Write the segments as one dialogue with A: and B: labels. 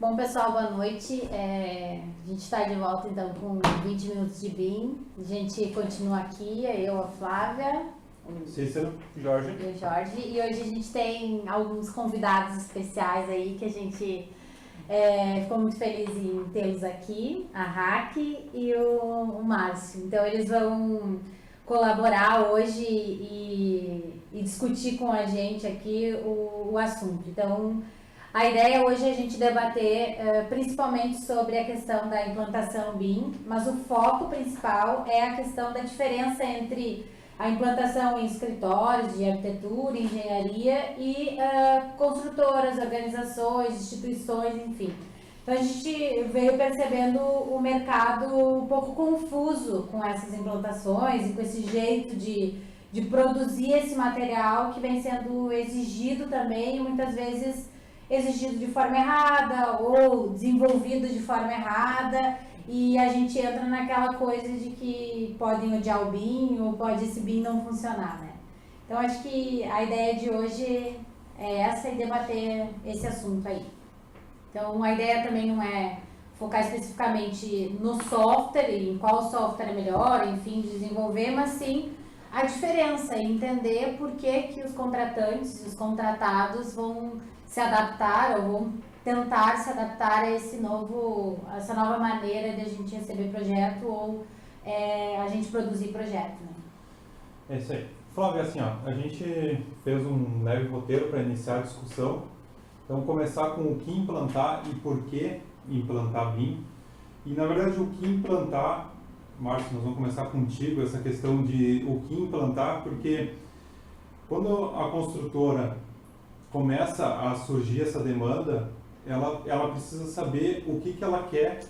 A: Bom, pessoal, boa noite. A gente está de volta, então, com 20 minutos de BIM. A gente continua aqui, eu, a Flávia,
B: Cícero, Jorge.
A: E o Jorge. E hoje a gente tem alguns convidados especiais aí que a gente ficou muito feliz em tê-los aqui, a Raque e o Márcio. Então, eles vão colaborar hoje e discutir com a gente aqui o assunto. Então, a ideia hoje é a gente debater principalmente sobre a questão da implantação BIM, mas o foco principal é a questão da diferença entre a implantação em escritórios de arquitetura, engenharia e construtoras, organizações, instituições, enfim. Então a gente veio percebendo o mercado um pouco confuso com essas implantações e com esse jeito de produzir esse material que vem sendo exigido também, muitas vezes exigido de forma errada ou desenvolvido de forma errada, e a gente entra naquela coisa de que podem odiar o BIM ou pode esse BIM não funcionar, né? Então acho que a ideia de hoje é essa e debater esse assunto aí. Então a ideia também não é focar especificamente no software e em qual software é melhor, enfim, desenvolver, mas sim a diferença e entender por que os contratantes e os contratados vão se adaptar ou vão tentar se adaptar a essa nova maneira de a gente receber projeto ou a gente produzir projeto, né?
B: É isso aí. Flávia, assim, ó, a gente fez um leve roteiro para iniciar a discussão. Então, começar com o que implantar e por que implantar BIM. E, na verdade, o que implantar, Márcio, nós vamos começar contigo, essa questão de o que implantar, porque quando a construtora começa a surgir essa demanda, ela precisa saber o que ela quer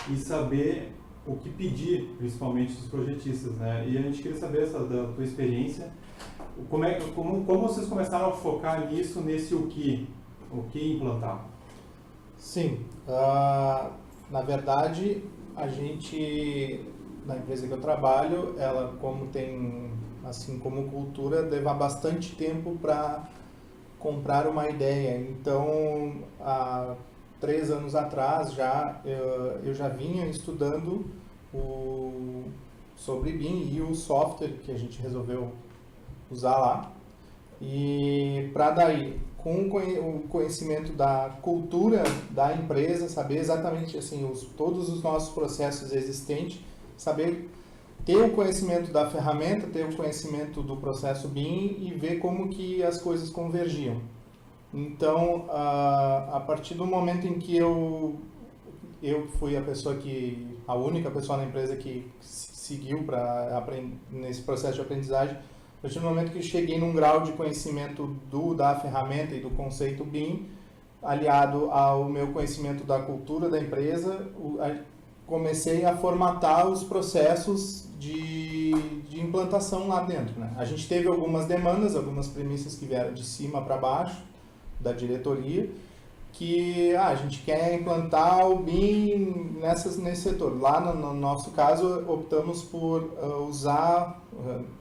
B: e saber o que pedir, principalmente dos projetistas, né? E a gente queria saber da tua experiência, como vocês começaram a focar nisso, nesse o que implantar?
C: Sim, na verdade, a gente, na empresa que eu trabalho, ela como tem, assim como cultura, leva bastante tempo para comprar uma ideia. Então, há 3 anos atrás eu já vinha estudando sobre BIM e o software que a gente resolveu usar lá. E para daí, com o conhecimento da cultura da empresa, saber exatamente assim, todos os nossos processos existentes, saber ter o conhecimento da ferramenta, ter o conhecimento do processo BIM e ver como que as coisas convergiam. Então, a partir do momento em que eu fui a única pessoa na empresa que seguiu nesse processo de aprendizagem, a partir do momento que eu cheguei num grau de conhecimento da ferramenta e do conceito BIM, aliado ao meu conhecimento da cultura da empresa, comecei a formatar os processos de implantação lá dentro, né? A gente teve algumas demandas, algumas premissas que vieram de cima para baixo, da diretoria, que a gente quer implantar o BIM nesse setor. Lá no nosso caso, optamos por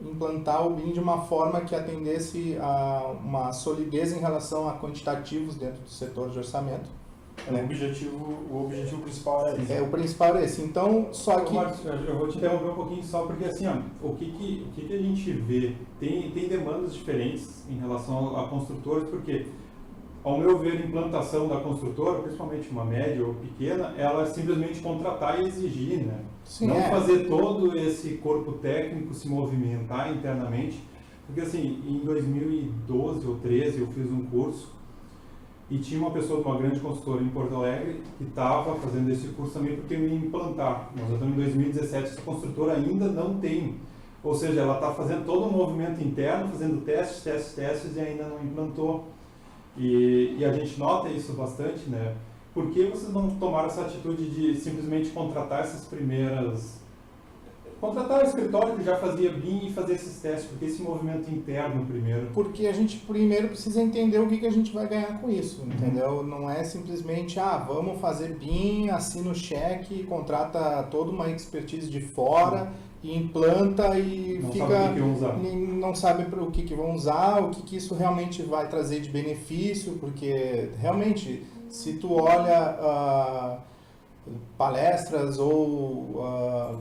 C: implantar o BIM de uma forma que atendesse a uma solidez em relação a quantitativos dentro do setor de orçamento.
D: O objetivo principal era esse.
C: O principal era esse. Então, só que...
B: Marcos, eu vou te interromper um pouquinho só porque, assim, ó, o que a gente vê, tem demandas diferentes em relação a construtores, porque, ao meu ver, a implantação da construtora, principalmente uma média ou pequena, ela é simplesmente contratar e exigir, né?
C: Sim,
B: não fazer todo esse corpo técnico se movimentar internamente, porque, assim, em 2012 ou 13 eu fiz um curso e tinha uma pessoa de uma grande consultora em Porto Alegre que estava fazendo esse curso também porque eu ia implantar. Nós já estamos em 2017, essa construtora ainda não tem. Ou seja, ela está fazendo todo um movimento interno, fazendo testes e ainda não implantou. E a gente nota isso bastante, né? Por que vocês não tomaram essa atitude de simplesmente contratar contratar o escritório que já fazia BIM e fazer esses testes? Porque esse movimento interno primeiro?
C: Porque a gente primeiro precisa entender o que a gente vai ganhar com isso, entendeu? Não é simplesmente, vamos fazer BIM, assina o cheque, contrata toda uma expertise de fora e implanta e não sabe o que vão usar, o que isso realmente vai trazer de benefício, porque realmente Se tu olha palestras ou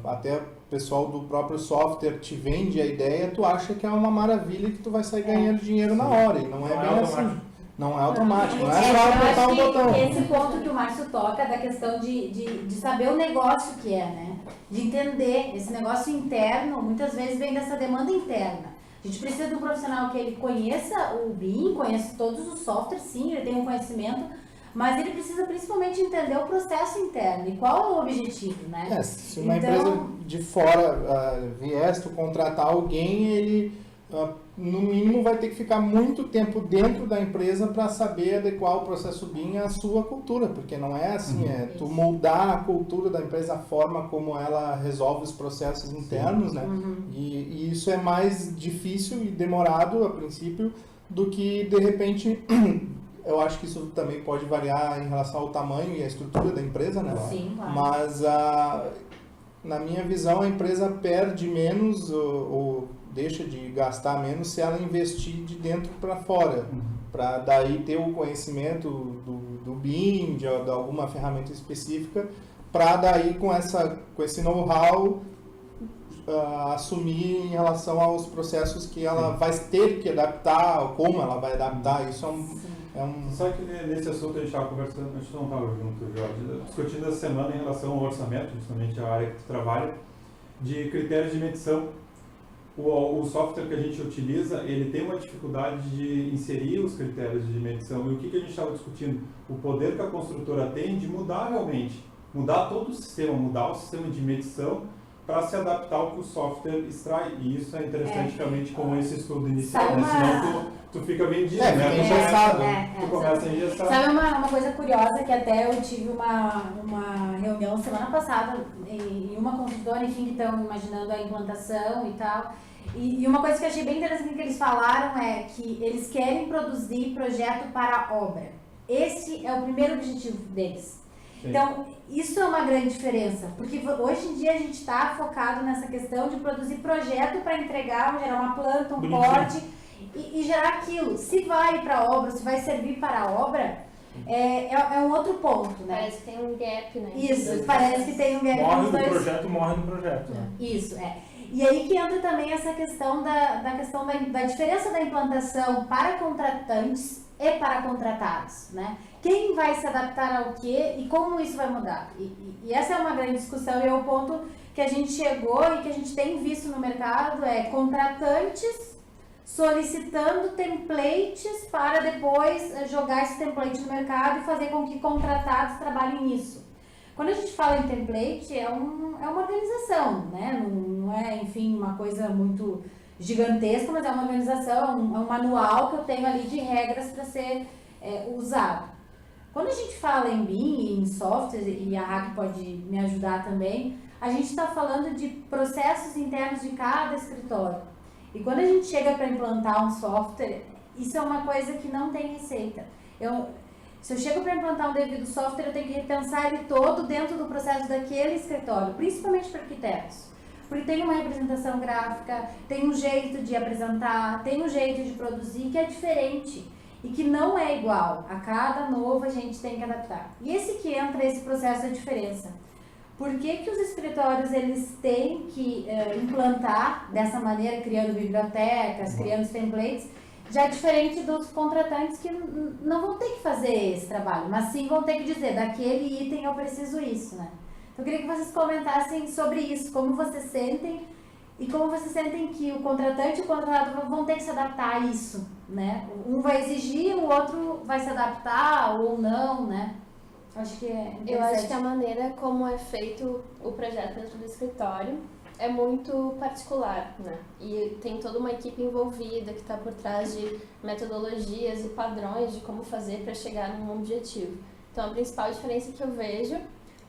C: até o pessoal do próprio software te vende a ideia, tu acha que é uma maravilha que tu vai sair ganhando dinheiro na hora, e não é bem assim. Não é automático, não é só apertar um botão.
A: Esse ponto que o Márcio toca da questão de saber o negócio que é, né? De entender esse negócio interno, muitas vezes vem dessa demanda interna. A gente precisa de um profissional que ele conheça o BIM, conheça todos os softwares, sim, ele tem um conhecimento, mas ele precisa principalmente entender o processo interno e qual é o objetivo, né?
C: Se uma empresa de fora viesse tu contratar alguém, ele no mínimo vai ter que ficar muito tempo dentro da empresa para saber adequar o processo BIM à sua cultura, porque não é assim, tu moldar a cultura da empresa, a forma como ela resolve os processos internos, né? E isso é mais difícil e demorado a princípio do que de repente, eu acho que isso também pode variar em relação ao tamanho e à estrutura da empresa, né?
A: Sim, claro.
C: Mas na minha visão a empresa perde menos ou deixa de gastar menos se ela investir de dentro para fora, para daí ter o conhecimento do BIM, de alguma ferramenta específica, para daí com esse know-how assumir em relação aos processos que ela vai ter que adaptar, ou como ela vai adaptar. Isso é um...
B: Só que nesse assunto a gente estava conversando, a gente não estava junto, Jorge, discutindo essa semana em relação ao orçamento, justamente a área que tu trabalha, de critérios de medição. O software que a gente utiliza, ele tem uma dificuldade de inserir os critérios de medição. E o que a gente estava discutindo? O poder que a construtora tem de mudar realmente, mudar todo o sistema, mudar o sistema de medição para se adaptar ao que o software extrai. E isso é interessante realmente como esse estudo inicial, né? Senão tu fica vendido, né? Tu começa a engessar.
A: Sabe uma coisa curiosa que até eu tive uma reunião semana passada em uma consultora, enfim, que estão imaginando a implantação e tal. E uma coisa que eu achei bem interessante que eles falaram é que eles querem produzir projeto para obra. Esse é o primeiro objetivo deles. Sim. Então, isso é uma grande diferença, porque hoje em dia a gente está focado nessa questão de produzir projeto para entregar, gerar uma planta, um corte e gerar aquilo. Se vai para a obra, se vai servir para a obra, é um outro ponto, né?
E: Parece que tem um gap, né?
A: Isso, parece que tem um gap.
D: Morre no projeto, né?
A: Isso, E aí que entra também essa questão da diferença da implantação para contratantes e para contratados, né? Quem vai se adaptar ao quê e como isso vai mudar? E essa é uma grande discussão e é o ponto que a gente chegou e que a gente tem visto no mercado, contratantes solicitando templates para depois jogar esse template no mercado e fazer com que contratados trabalhem nisso. Quando a gente fala em template, é uma organização, né? Não é, enfim, uma coisa muito gigantesca, mas é uma organização, é um manual que eu tenho ali de regras para ser usado. Quando a gente fala em BIM e em software, e a Hack pode me ajudar também, a gente está falando de processos internos de cada escritório. E quando a gente chega para implantar um software, isso é uma coisa que não tem receita. Se eu chego para implantar um devido software, eu tenho que repensar ele todo dentro do processo daquele escritório, principalmente para arquitetos. Porque tem uma representação gráfica, tem um jeito de apresentar, tem um jeito de produzir que é diferente e que não é igual. A cada novo a gente tem que adaptar. E esse que entra esse processo da diferença. Por que os escritórios eles têm que implantar dessa maneira, criando bibliotecas, criando templates, já diferente dos contratantes que não vão ter que fazer esse trabalho, mas sim vão ter que dizer, daquele item eu preciso isso, né? Então eu queria que vocês comentassem sobre isso, como vocês sentem e como vocês sentem que o contratante e o contratado vão ter que se adaptar a isso, né? Um vai exigir, o outro vai se adaptar ou não, né? Acho que
E: eu acho que a maneira como é feito o projeto dentro do escritório é muito particular, né? E tem toda uma equipe envolvida que está por trás de metodologias e padrões de como fazer para chegar num objetivo. Então, a principal diferença que eu vejo,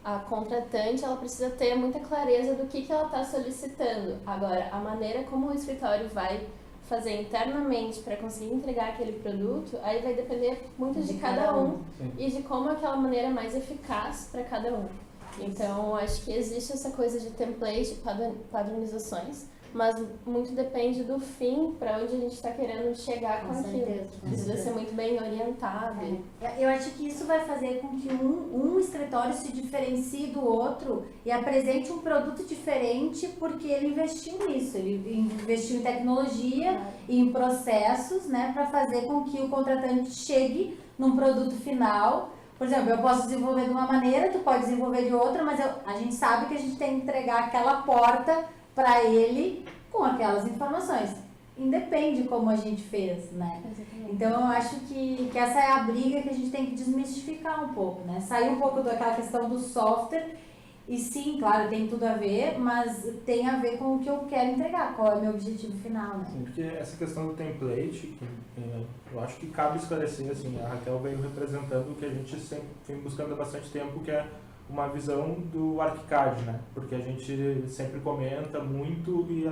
E: a contratante, ela precisa ter muita clareza do que ela está solicitando. Agora, a maneira como o escritório vai fazer internamente para conseguir entregar aquele produto, aí vai depender muito de cada um e de como aquela maneira é mais eficaz para cada um. Então, acho que existe essa coisa de template, padronizações, mas muito depende do fim, para onde a gente está querendo chegar com aquilo.
A: certeza, com
E: Precisa
A: certeza.
E: ser muito bem orientado.
A: Eu acho que isso vai fazer com que um escritório se diferencie do outro e apresente um produto diferente porque ele investiu nisso, ele investiu em tecnologia e em processos, né, para fazer com que o contratante chegue num produto final. Por exemplo, eu posso desenvolver de uma maneira, tu pode desenvolver de outra, mas a gente sabe que a gente tem que entregar aquela porta para ele com aquelas informações. Independe como a gente fez, né? Então eu acho que essa é a briga que a gente tem que desmistificar um pouco, né? Sair um pouco daquela questão do software e sim, claro, tem tudo a ver, mas tem a ver com o que eu quero entregar, qual é o meu objetivo final, né?
D: Sim, porque essa questão do template, eu acho que cabe esclarecer, assim, a Raquel veio representando o que a gente sempre vem buscando há bastante tempo, que é uma visão do ArchiCAD, né? Porque a gente sempre comenta muito e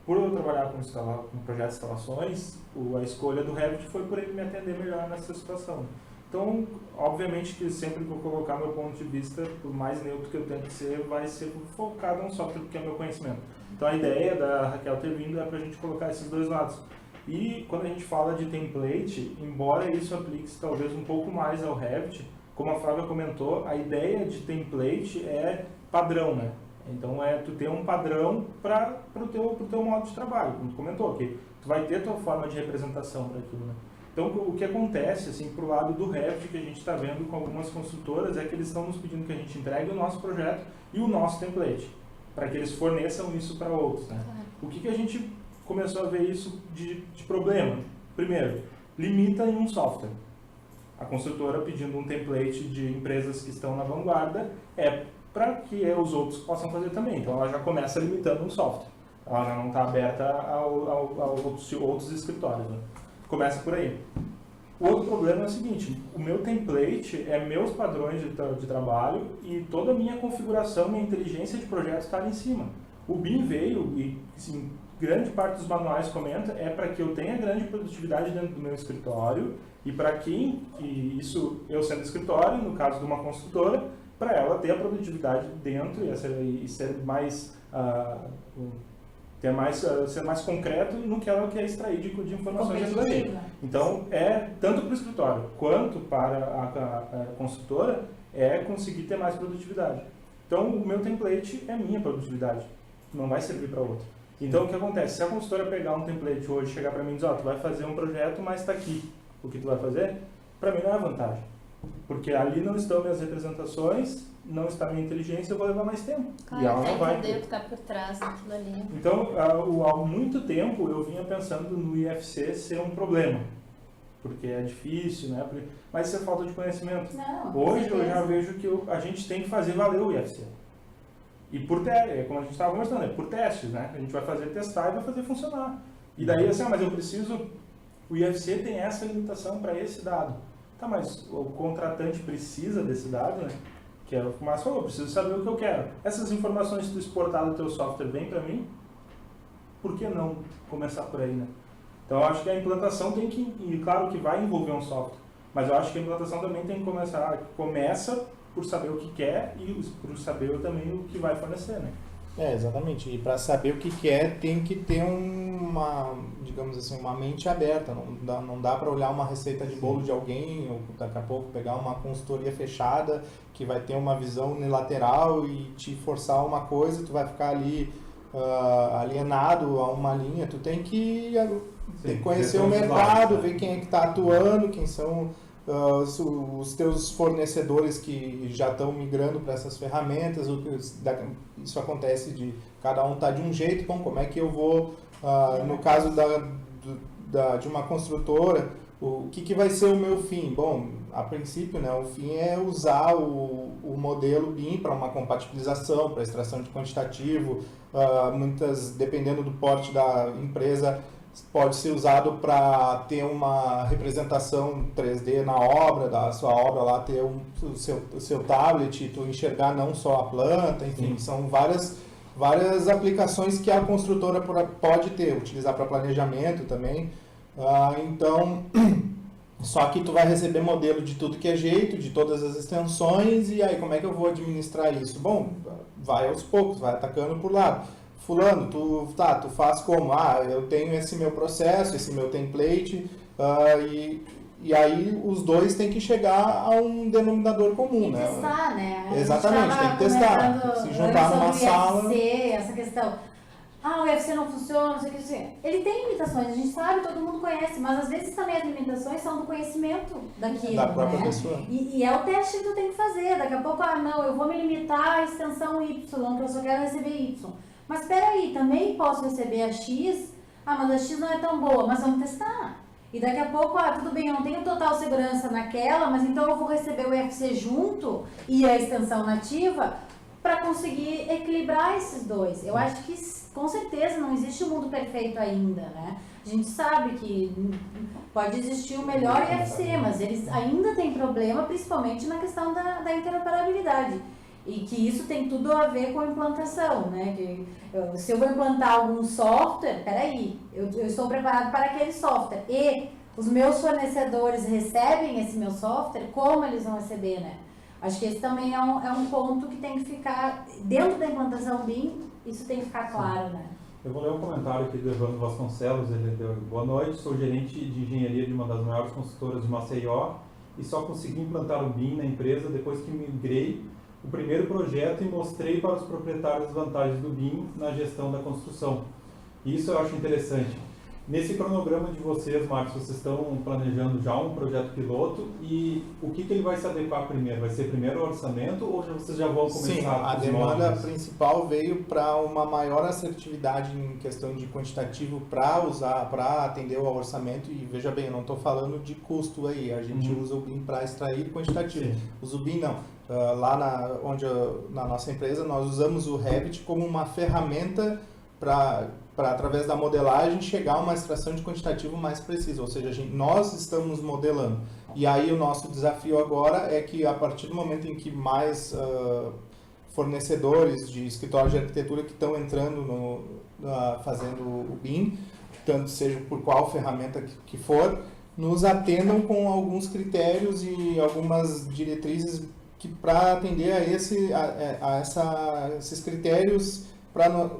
D: por eu trabalhar com projetos de instalações, a escolha do Revit foi por ele me atender melhor nessa situação. Então, obviamente que sempre que eu colocar meu ponto de vista, por mais neutro que eu tente ser, vai ser focado no software, porque é meu conhecimento. Então, a ideia da Raquel ter vindo é para a gente colocar esses dois lados. E quando a gente fala de template, embora isso aplique-se talvez um pouco mais ao Revit, como a Flávia comentou, a ideia de template é padrão, né? Então, tu ter um padrão para o teu modo de trabalho, como tu comentou, que tu vai ter a tua forma de representação para aquilo, né? Então, o que acontece, assim, pro lado do Revit, que a gente está vendo com algumas construtoras, é que eles estão nos pedindo que a gente entregue o nosso projeto e o nosso template, para que eles forneçam isso para outros, né? O que a gente começou a ver isso de problema? Primeiro, limita em um software. A construtora pedindo um template de empresas que estão na vanguarda para que os outros possam fazer também. Então, ela já começa limitando um software. Ela já não está aberta a outros escritórios, né? Começa por aí. O outro problema é o seguinte, o meu template é meus padrões de trabalho e toda a minha configuração, minha inteligência de projeto está ali em cima. O BIM veio e, assim, grande parte dos manuais comenta, é para que eu tenha grande produtividade dentro do meu escritório e para que isso, eu sendo escritório, no caso de uma construtora, para ela ter a produtividade dentro e ser mais... ser mais concreto no que ela quer extrair de informações daquilo ali. Então, tanto para o escritório quanto para a construtora, conseguir ter mais produtividade. Então, o meu template é minha produtividade, não vai servir para outra. Então, o que acontece? Se a consultora pegar um template hoje, chegar para mim e dizer, tu vai fazer um projeto, mas está aqui o que tu vai fazer, para mim não é vantagem. Porque ali não estão minhas representações, não está minha inteligência, eu vou levar mais tempo.
E: Claro,
D: e ela não vai
E: entender o que está por trás daquilo ali.
D: Então, há muito tempo eu vinha pensando no IFC ser um problema, porque é difícil, né? Mas isso é falta de conhecimento.
A: Não,
D: Hoje eu já vejo que a gente tem que fazer valer o IFC. E como a gente estava conversando, por testes, né? A gente vai testar e vai fazer funcionar. E daí, assim, mas eu preciso... O IFC tem essa limitação para esse dado. Tá, mas o contratante precisa desse dado, né? Que é o que o Márcio falou, eu preciso saber o que eu quero. Essas informações que tu exportar do teu software vêm para mim, por que não começar por aí, né? Então, eu acho que a implantação tem que... E claro que vai envolver um software, mas eu acho que a implantação também tem que começa por saber o que quer e por saber também o que vai fornecer, né?
C: Exatamente. E para saber o que quer, tem que ter digamos assim, uma mente aberta. Não dá para olhar uma receita de bolo de alguém, ou daqui a pouco pegar uma consultoria fechada que vai ter uma visão unilateral e te forçar uma coisa, tu vai ficar ali alienado a uma linha. Tu tem que conhecer o mercado, ver quem é que está atuando, quem são os teus fornecedores que já estão migrando para essas ferramentas. Isso acontece de cada um tá de um jeito. Bom, como é que eu vou, no caso de uma construtora, o que vai ser o meu fim? Bom, a princípio, né, o fim é usar o modelo BIM para uma compatibilização, para extração de quantitativo. Dependendo do porte da empresa, pode ser usado para ter uma representação 3D na obra, da sua obra lá, ter o seu tablet, tu enxergar não só a planta, enfim, são várias aplicações que a construtora pode ter, utilizar para planejamento também. Então, só que tu vai receber modelo de tudo que é jeito, de todas as extensões, e aí como é que eu vou administrar isso? Bom, vai aos poucos, vai atacando por lado. fulano, tu faz como? Eu tenho esse meu processo, esse meu template, e aí os dois têm que chegar a um denominador comum,
A: E
C: né?
A: testar, né? A gente
C: Exatamente,
A: tava
C: tem que testar.
A: comentando
C: Tem que se juntar numa
A: sobre
C: sala.
A: UFC, essa questão. O UFC não funciona, não sei o que assim. Ele tem limitações, a gente sabe, todo mundo conhece, mas às vezes também as limitações são do conhecimento daquilo,
C: Da própria
A: né?
C: pessoa.
A: E é o teste que tu tem que fazer. Daqui a pouco, não, eu vou me limitar à extensão Y, que eu só quero receber Y. Mas peraí, também posso receber a X, mas a X não é tão boa, mas vamos testar. E daqui a pouco, tudo bem, eu não tenho total segurança naquela, mas então eu vou receber o UFC junto e a extensão nativa para conseguir equilibrar esses dois. Eu acho que, com certeza, não existe um mundo perfeito ainda, né? A gente sabe que pode existir o melhor UFC, mas eles ainda têm problema, principalmente na questão da interoperabilidade. E que isso tem tudo a ver com a implantação, né? Se eu vou implantar algum software, peraí, eu estou preparado para aquele software. E os meus fornecedores recebem esse meu software, como eles vão receber, né? Acho que esse também é um ponto que tem que ficar, dentro da implantação BIM, isso tem que ficar claro, né?
B: Eu vou ler um comentário aqui do Evandro Vasconcelos, ele deu: boa noite, sou gerente de engenharia de uma das maiores consultoras de Maceió e só consegui implantar o BIM na empresa depois que migrei o primeiro projeto e mostrei para os proprietários as vantagens do BIM na gestão da construção. Isso eu acho interessante. Nesse cronograma de vocês, Marcos, vocês estão planejando já um projeto piloto e o que ele vai se adequar primeiro? Vai ser primeiro o orçamento ou vocês já vão começar?
C: Sim, a demanda principal veio para uma maior assertividade em questão de quantitativo para atender ao orçamento. E veja bem, eu não estou falando de custo aí, a gente usa o BIM para extrair quantitativo.
B: Sim.
C: Usa o BIM não. Lá na nossa empresa nós usamos o Revit como uma ferramenta para através da modelagem chegar a uma extração de quantitativo mais precisa, ou seja, nós estamos modelando. E aí o nosso desafio agora é que a partir do momento em que mais fornecedores de escritórios de arquitetura que estão entrando fazendo o BIM, tanto seja por qual ferramenta que for, nos atendam com alguns critérios e algumas diretrizes para atender a esses critéririos para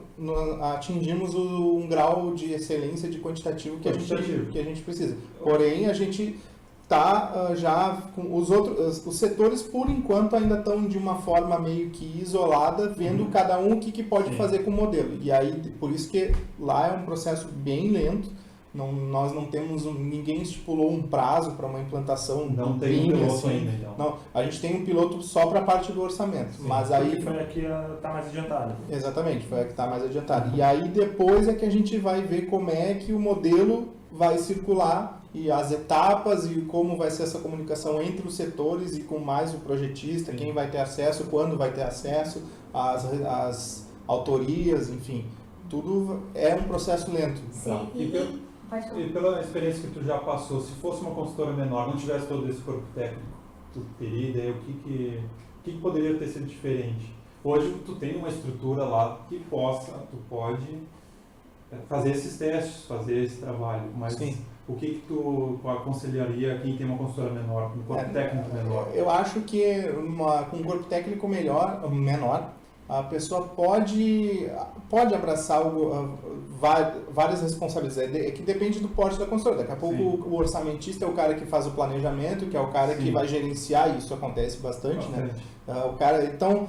C: atingirmos um grau de excelência de quantitativo que a gente precisa. Porém, a gente está já com os setores, por enquanto, ainda estão de uma forma meio que isolada, vendo cada um o que pode fazer com o modelo. E aí, por isso que lá é um processo bem lento. Nós não temos, ninguém estipulou um prazo para uma implantação.
B: Não tem um piloto
C: assim.
B: ainda, então.
C: Não, a gente tem um piloto só para a parte do orçamento.
B: Sim,
C: mas aí
D: Porque foi a que está mais adiantada.
C: Exatamente, foi a que está mais adiantada. E aí depois é que a gente vai ver como é que o modelo vai circular e as etapas e como vai ser essa comunicação entre os setores e com mais o projetista, quem vai ter acesso, quando vai ter acesso, as autorias, enfim. Tudo é um processo lento.
A: Sim,
B: E pela experiência que tu já passou, se fosse uma consultora menor, não tivesse todo esse corpo técnico, tu teria ideia o que poderia ter sido diferente? Hoje tu tem uma estrutura lá que tu pode fazer esses testes, fazer esse trabalho, mas
C: Sim.
B: O que tu aconselharia quem tem uma consultora menor, um corpo técnico menor?
C: Eu acho que com um corpo técnico menor, a pessoa pode abraçar várias responsabilidades. É que depende do porte da consultora. Daqui a pouco o orçamentista é o cara que faz o planejamento, que é o cara que vai gerenciar, e isso acontece bastante, né? Então,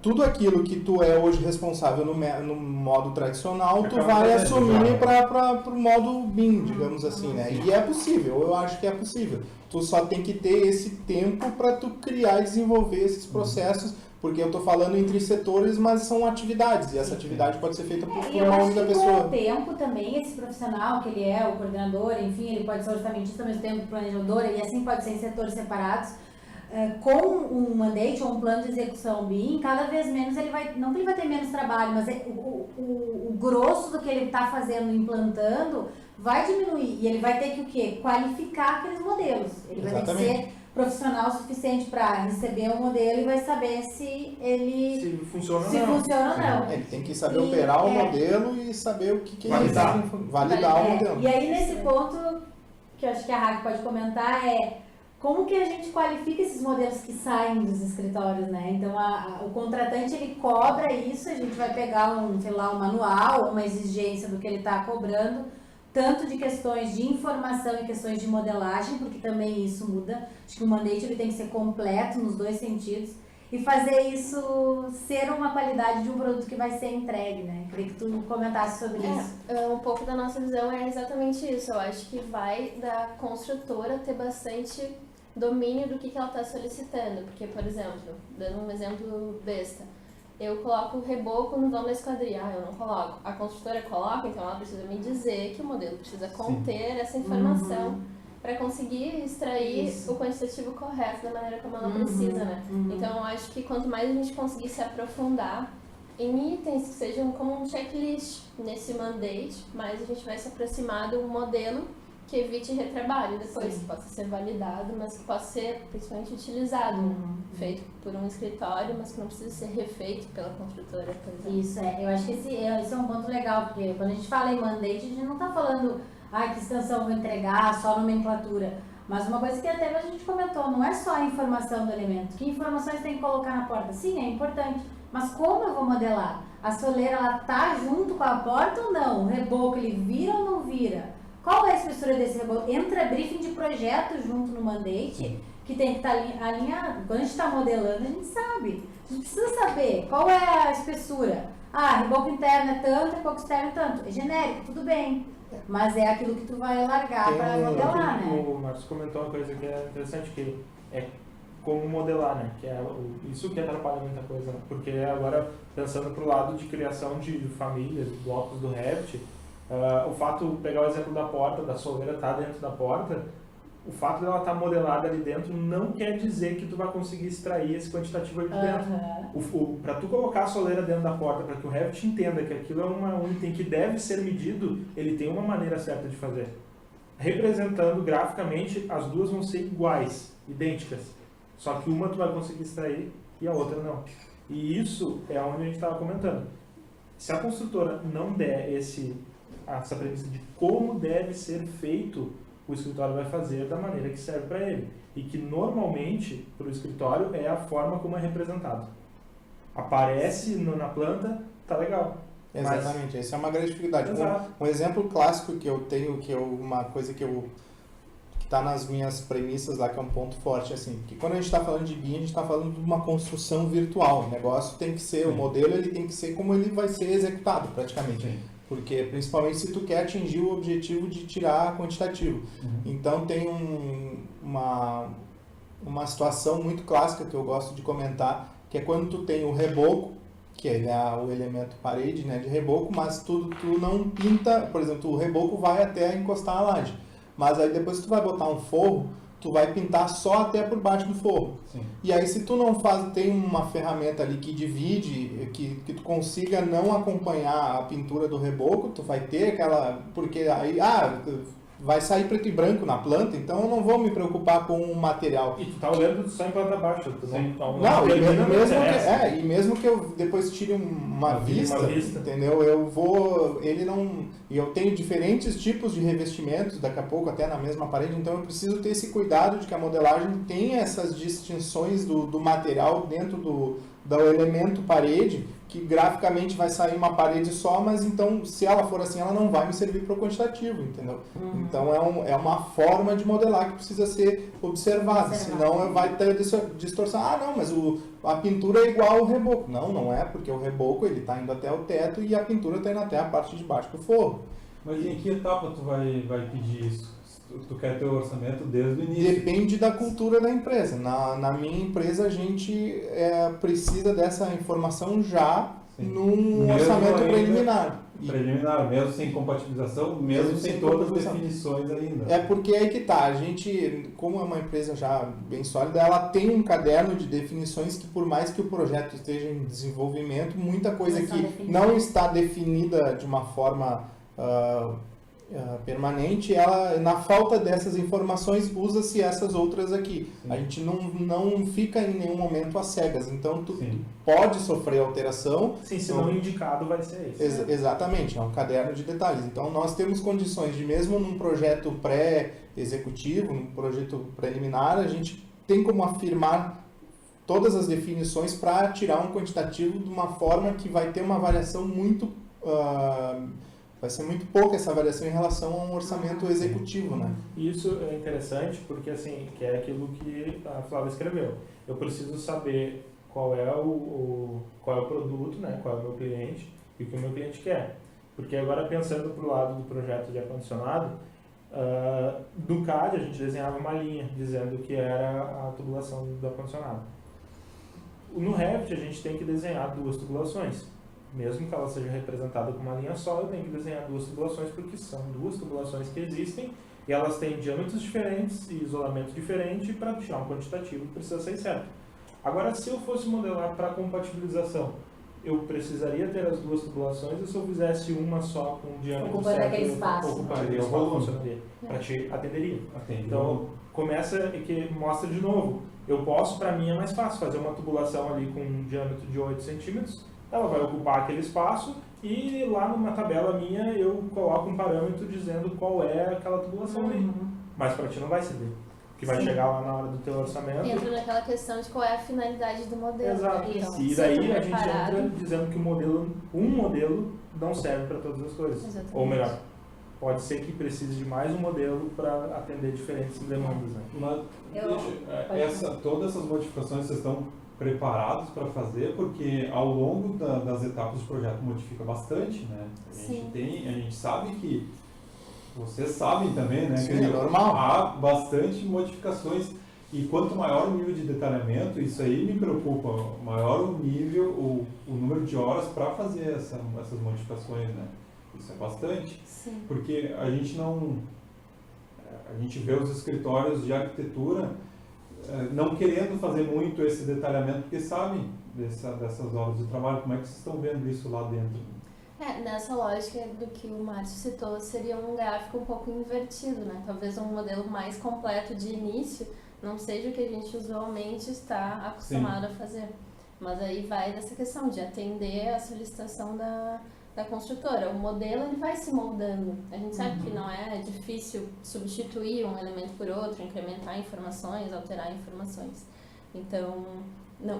C: tudo aquilo que tu é hoje responsável no modo tradicional, tu vai assumir para o modo BIM, digamos assim, né? E é possível, eu acho que é possível. Tu só tem que ter esse tempo para tu criar e desenvolver esses processos, porque eu estou falando entre setores, mas são atividades, e essa atividade pode ser feita por uma única pessoa.
A: Com o tempo também, esse profissional, que ele é o coordenador, enfim, ele pode ser orçamentista, ao mesmo tempo planejador, e assim pode ser em setores separados, com um mandate ou um plano de execução BIM, cada vez menos ele vai, não que ele vai ter menos trabalho, mas o grosso do que ele está fazendo, implantando, vai diminuir, e ele vai ter que o quê? Qualificar aqueles modelos. Ele vai ter que ser profissional suficiente para receber o modelo e vai saber se ele
D: funciona ou
A: não.
C: Ele tem que saber operar o modelo e saber o que
D: validar.
C: Ele validar o modelo.
A: E aí nesse ponto que eu acho que a Raquel pode comentar como que a gente qualifica esses modelos que saem dos escritórios, né? Então, o contratante, ele cobra isso, a gente vai pegar um manual, uma exigência do que ele está cobrando, tanto de questões de informação e questões de modelagem, porque também isso muda. Acho que o mandate ele tem que ser completo nos dois sentidos e fazer isso ser uma qualidade de um produto que vai ser entregue, né? Queria que tu comentasse sobre isso.
E: Um pouco da nossa visão é exatamente isso. Eu acho que vai da construtora ter bastante domínio do que ela está solicitando. Porque, por exemplo, dando um exemplo besta, eu coloco o reboco no vão da esquadria. Eu não coloco. A construtora coloca, então ela precisa me dizer que o modelo precisa conter essa informação para conseguir extrair o quantitativo correto da maneira como ela precisa, né? Então, eu acho que quanto mais a gente conseguir se aprofundar em itens que sejam como um checklist nesse mandate, mais a gente vai se aproximar de um modelo que evite retrabalho depois, que possa ser validado, mas que possa ser principalmente utilizado, feito por um escritório, mas que não precisa ser refeito pela construtora, por exemplo.
A: Isso, eu acho que esse é um ponto legal, porque quando a gente fala em mandate, a gente não está falando que extensão vou entregar, só nomenclatura, mas uma coisa que até a gente comentou, não é só a informação do elemento, que informações tem que colocar na porta? Sim, é importante, mas como eu vou modelar? A soleira, ela tá junto com a porta ou não? O reboco, ele vira ou não vira? Qual é a espessura desse reboco? Entra briefing de projeto junto no mandate, que tem que estar alinhado. Quando a gente está modelando, a gente sabe. A gente precisa saber qual é a espessura. Reboco interno é tanto, reboco externo é tanto. É genérico, tudo bem. Mas é aquilo que tu vai largar para modelar, né?
D: O Marcos comentou uma coisa que é interessante, que é como modelar, né? Que é isso que atrapalha muita coisa, né? Porque agora, pensando pro lado de criação de famílias, blocos do Revit, o fato, pegar o exemplo da porta, da soleira estar dentro da porta, o fato dela estar modelada ali dentro não quer dizer que tu vai conseguir extrair esse quantitativo ali de dentro. Para tu colocar a soleira dentro da porta, para que o Revit entenda que aquilo é um item que deve ser medido, ele tem uma maneira certa de fazer. Representando graficamente, as duas vão ser iguais, idênticas. Só que uma tu vai conseguir extrair e a outra não. E isso é onde a gente estava comentando. Se a construtora não der essa premissa de como deve ser feito, o escritório vai fazer da maneira que serve para ele. E que normalmente, para o escritório, é a forma como é representado. Aparece na planta, tá legal.
C: Exatamente, essa é uma grande dificuldade. Um exemplo clássico que eu tenho, uma coisa que está nas minhas premissas lá, que é um ponto forte, assim, que quando a gente está falando de BIM, a gente está falando de uma construção virtual. O negócio tem que ser, o modelo ele tem que ser como ele vai ser executado, praticamente. Sim. Porque, principalmente, se tu quer atingir o objetivo de tirar quantitativo. Então, tem uma situação muito clássica que eu gosto de comentar, que é quando tu tem o reboco, que é o elemento parede, né, de reboco, mas tu não pinta, por exemplo, o reboco vai até encostar a laje. Mas aí depois que tu vai botar um forro, tu vai pintar só até por baixo do forro. Sim. E aí se tu não tem uma ferramenta ali que divide, que tu consiga não acompanhar a pintura do reboco, tu vai ter aquela... Porque aí, vai sair preto e branco na planta, então eu não vou me preocupar com o material.
D: E tu tá olhando só em planta baixa.
C: E mesmo que eu depois tire uma vista, entendeu? E eu tenho diferentes tipos de revestimentos, daqui a pouco até na mesma parede, então eu preciso ter esse cuidado de que a modelagem tenha essas distinções do material dentro do elemento parede, que graficamente vai sair uma parede só, mas então, se ela for assim, ela não vai me servir para o quantitativo, entendeu? Então, é uma forma de modelar que precisa ser observada, senão vai ter distorção. Não, mas a pintura é igual ao reboco. Não é, porque o reboco ele está indo até o teto e a pintura está indo até a parte de baixo do forro.
B: Mas em que etapa tu vai pedir isso? Tu quer ter o orçamento desde o início?
C: Depende da cultura da empresa. Na minha empresa, a gente precisa dessa informação já num orçamento preliminar.
B: Preliminar, mesmo sem compatibilização, mesmo sem todas as definições ainda.
C: É porque aí que tá, a gente, como é uma empresa já bem sólida, ela tem um caderno de definições que, por mais que o projeto esteja em desenvolvimento, muita coisa que não está definida de uma forma permanente, ela, na falta dessas informações, usa-se essas outras aqui.
B: Sim.
C: A gente não fica em nenhum momento às cegas, então tu
B: Sim.
C: pode sofrer alteração.
D: Sim, se não indicado vai ser isso.
C: Exatamente, é um caderno de detalhes. Então nós temos condições de, mesmo num projeto pré-executivo, num projeto preliminar, a gente tem como afirmar todas as definições para tirar um quantitativo de uma forma que vai ter uma variação muito... vai ser muito pouca essa variação em relação a um orçamento executivo, né?
D: Isso é interessante porque, assim, que é aquilo que a Flávia escreveu. Eu preciso saber qual é o produto, né? Qual é o meu cliente e o que o meu cliente quer. Porque agora, pensando para o lado do projeto de ar-condicionado, do CAD a gente desenhava uma linha dizendo que era a tubulação do ar-condicionado. No Revit a gente tem que desenhar 2 tubulações. Mesmo que ela seja representada com uma linha só, eu tenho que desenhar 2 tubulações, porque são 2 tubulações que existem e elas têm diâmetros diferentes e isolamento diferente, para tirar um quantitativo que precisa ser certo. Agora, se eu fosse modelar para compatibilização, eu precisaria ter as 2 tubulações, ou se eu fizesse uma só com diâmetro
A: Ocupando
D: certo,
A: aquele espaço.
D: ocuparia o volume, funcionaria, para te atenderia. Então, começa e que mostra de novo. Eu posso, para mim é mais fácil, fazer uma tubulação ali com um diâmetro de 8 centímetros, ela vai ocupar aquele espaço e lá numa tabela minha eu coloco um parâmetro dizendo qual é aquela tubulação ali. Mas para ti não vai ceder, porque vai chegar lá na hora do teu orçamento.
E: Entra naquela questão de qual é a finalidade do modelo.
D: Exato.
E: Né? Então,
D: E
E: se
D: daí
E: eu tô
D: a gente
E: preparado-
D: entra dizendo que um modelo não serve para todas as coisas.
E: Exatamente.
D: Ou melhor, pode ser que precise de mais um modelo para atender diferentes demandas. Né?
B: Mas, todas essas modificações vocês estão preparados para fazer, porque ao longo das etapas do projeto modifica bastante, né? A gente sabe que, vocês sabem também, né?
C: Sim,
B: que
C: é normal.
B: há bastante modificações e quanto maior o nível de detalhamento, isso aí me preocupa, maior o nível, o número de horas para fazer essas modificações, né? Isso é bastante,
E: Sim.
B: porque a gente vê os escritórios de arquitetura não querendo fazer muito esse detalhamento, porque sabem dessas horas de trabalho. Como é que vocês estão vendo isso lá dentro?
E: Nessa lógica do que o Márcio citou, seria um gráfico um pouco invertido, né? Talvez um modelo mais completo de início não seja o que a gente usualmente está acostumado a fazer. Mas aí vai dessa questão de atender a solicitação da construtora. O modelo ele vai se moldando. A gente sabe que não é difícil substituir um elemento por outro, incrementar informações, alterar informações. Então,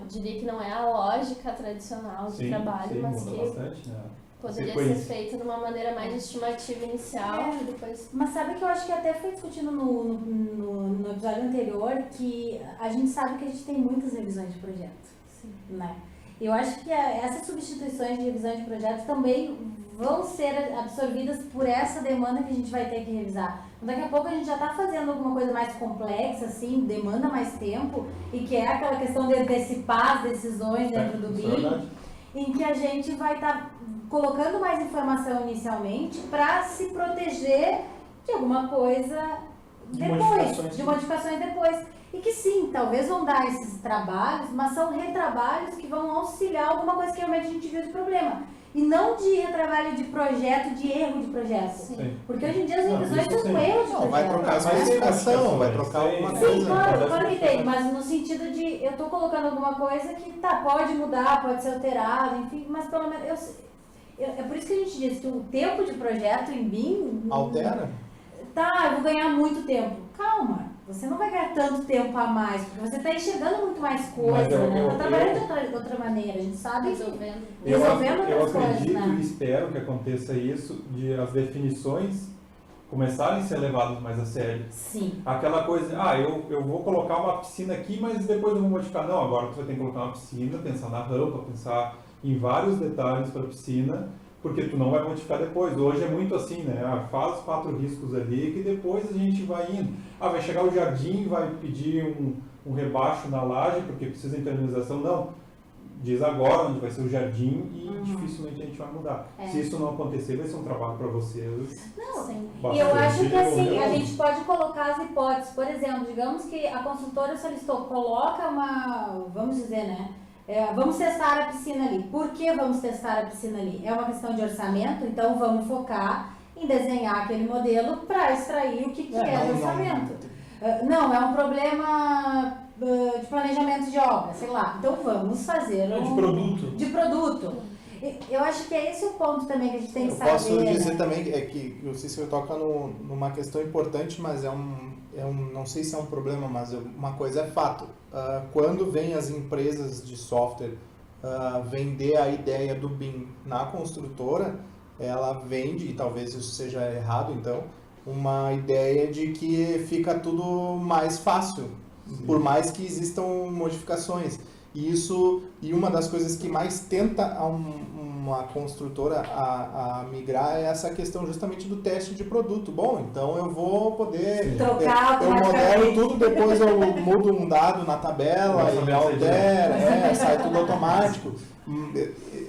E: diria que não é a lógica tradicional de trabalho, mas
B: muda
E: que
B: bastante, né?
E: poderia ser feita de uma maneira mais estimativa inicial e depois...
A: Mas sabe que eu acho que até foi discutido no episódio anterior, que a gente sabe que a gente tem muitas revisões de projeto.
E: Sim.
A: Né? Eu acho que essas substituições de revisão de projetos também vão ser absorvidas por essa demanda que a gente vai ter que revisar. Então, daqui a pouco a gente já está fazendo alguma coisa mais complexa, assim, demanda mais tempo, e que é aquela questão de antecipar as decisões dentro do BIM, em que a gente vai estar colocando mais informação inicialmente para se proteger de alguma coisa depois, de modificações depois. E que sim, talvez vão dar esses trabalhos, mas são retrabalhos que vão auxiliar alguma coisa que realmente a gente viu de problema. E não de retrabalho de projeto, de erro de projeto.
E: Sim.
A: Porque hoje em dia as revisões são erros de projeto.
C: Vai trocar a especificação, vai trocar alguma
A: Sim,
C: coisa.
A: claro que tem, mas no sentido de eu estou colocando alguma coisa que pode mudar, pode ser alterada, enfim, mas pelo menos é por isso que a gente diz que o tempo de projeto em BIM...
C: Altera?
A: Eu vou ganhar muito tempo. Calma, você não vai ganhar tanto tempo a mais, porque você está enxergando muito mais coisa, né? Está trabalhando de outra maneira, a gente sabe
E: Resolvendo.
A: Resolvendo
B: Eu
A: outras coisas,
B: acredito
A: né?
B: e espero que aconteça isso, de as definições começarem a ser levadas mais a sério.
A: Sim.
B: Aquela coisa, eu vou colocar uma piscina aqui, mas depois eu vou modificar. Não, agora tu vai ter que colocar uma piscina, pensar na rampa, pensar em vários detalhes para a piscina, porque tu não vai modificar depois. Hoje é muito assim, né? Faz 4 riscos ali que depois a gente vai indo. Vai chegar o jardim, vai pedir um rebaixo na laje porque precisa de impermeabilização. Não. Diz agora onde vai ser o jardim e dificilmente a gente vai mudar. Se isso não acontecer, vai ser um trabalho para vocês.
A: Não,
E: Sim.
A: e eu acho que assim, a
B: bastante.
A: gente pode colocar as hipóteses. Por exemplo, digamos que a construtora solicitou, coloca vamos dizer, né? Vamos testar a piscina ali. Por que vamos testar a piscina ali? É uma questão de orçamento, então vamos focar em desenhar aquele modelo para extrair o que é do orçamento.
C: não.
A: Não, é um problema de planejamento de obra, sei lá. Então vamos fazer
D: De produto.
A: de produto. Eu acho que é esse o ponto também que a gente tem que
C: Eu
A: saber.
C: posso dizer
A: né?
C: também que o Cícero toca numa questão importante, mas não sei se é um problema, mas uma coisa é fato. Quando vem as empresas de software vender a ideia do BIM na construtora, ela vende, e talvez isso seja errado então, uma ideia de que fica tudo mais fácil, por mais que existam modificações. E uma das coisas que mais tenta uma construtora a migrar é essa questão justamente do teste de produto. Bom, então eu vou poder
A: trocar
C: eu modelo
A: automaticamente.
C: tudo, depois eu mudo um dado na tabela e altera, sai tudo automático.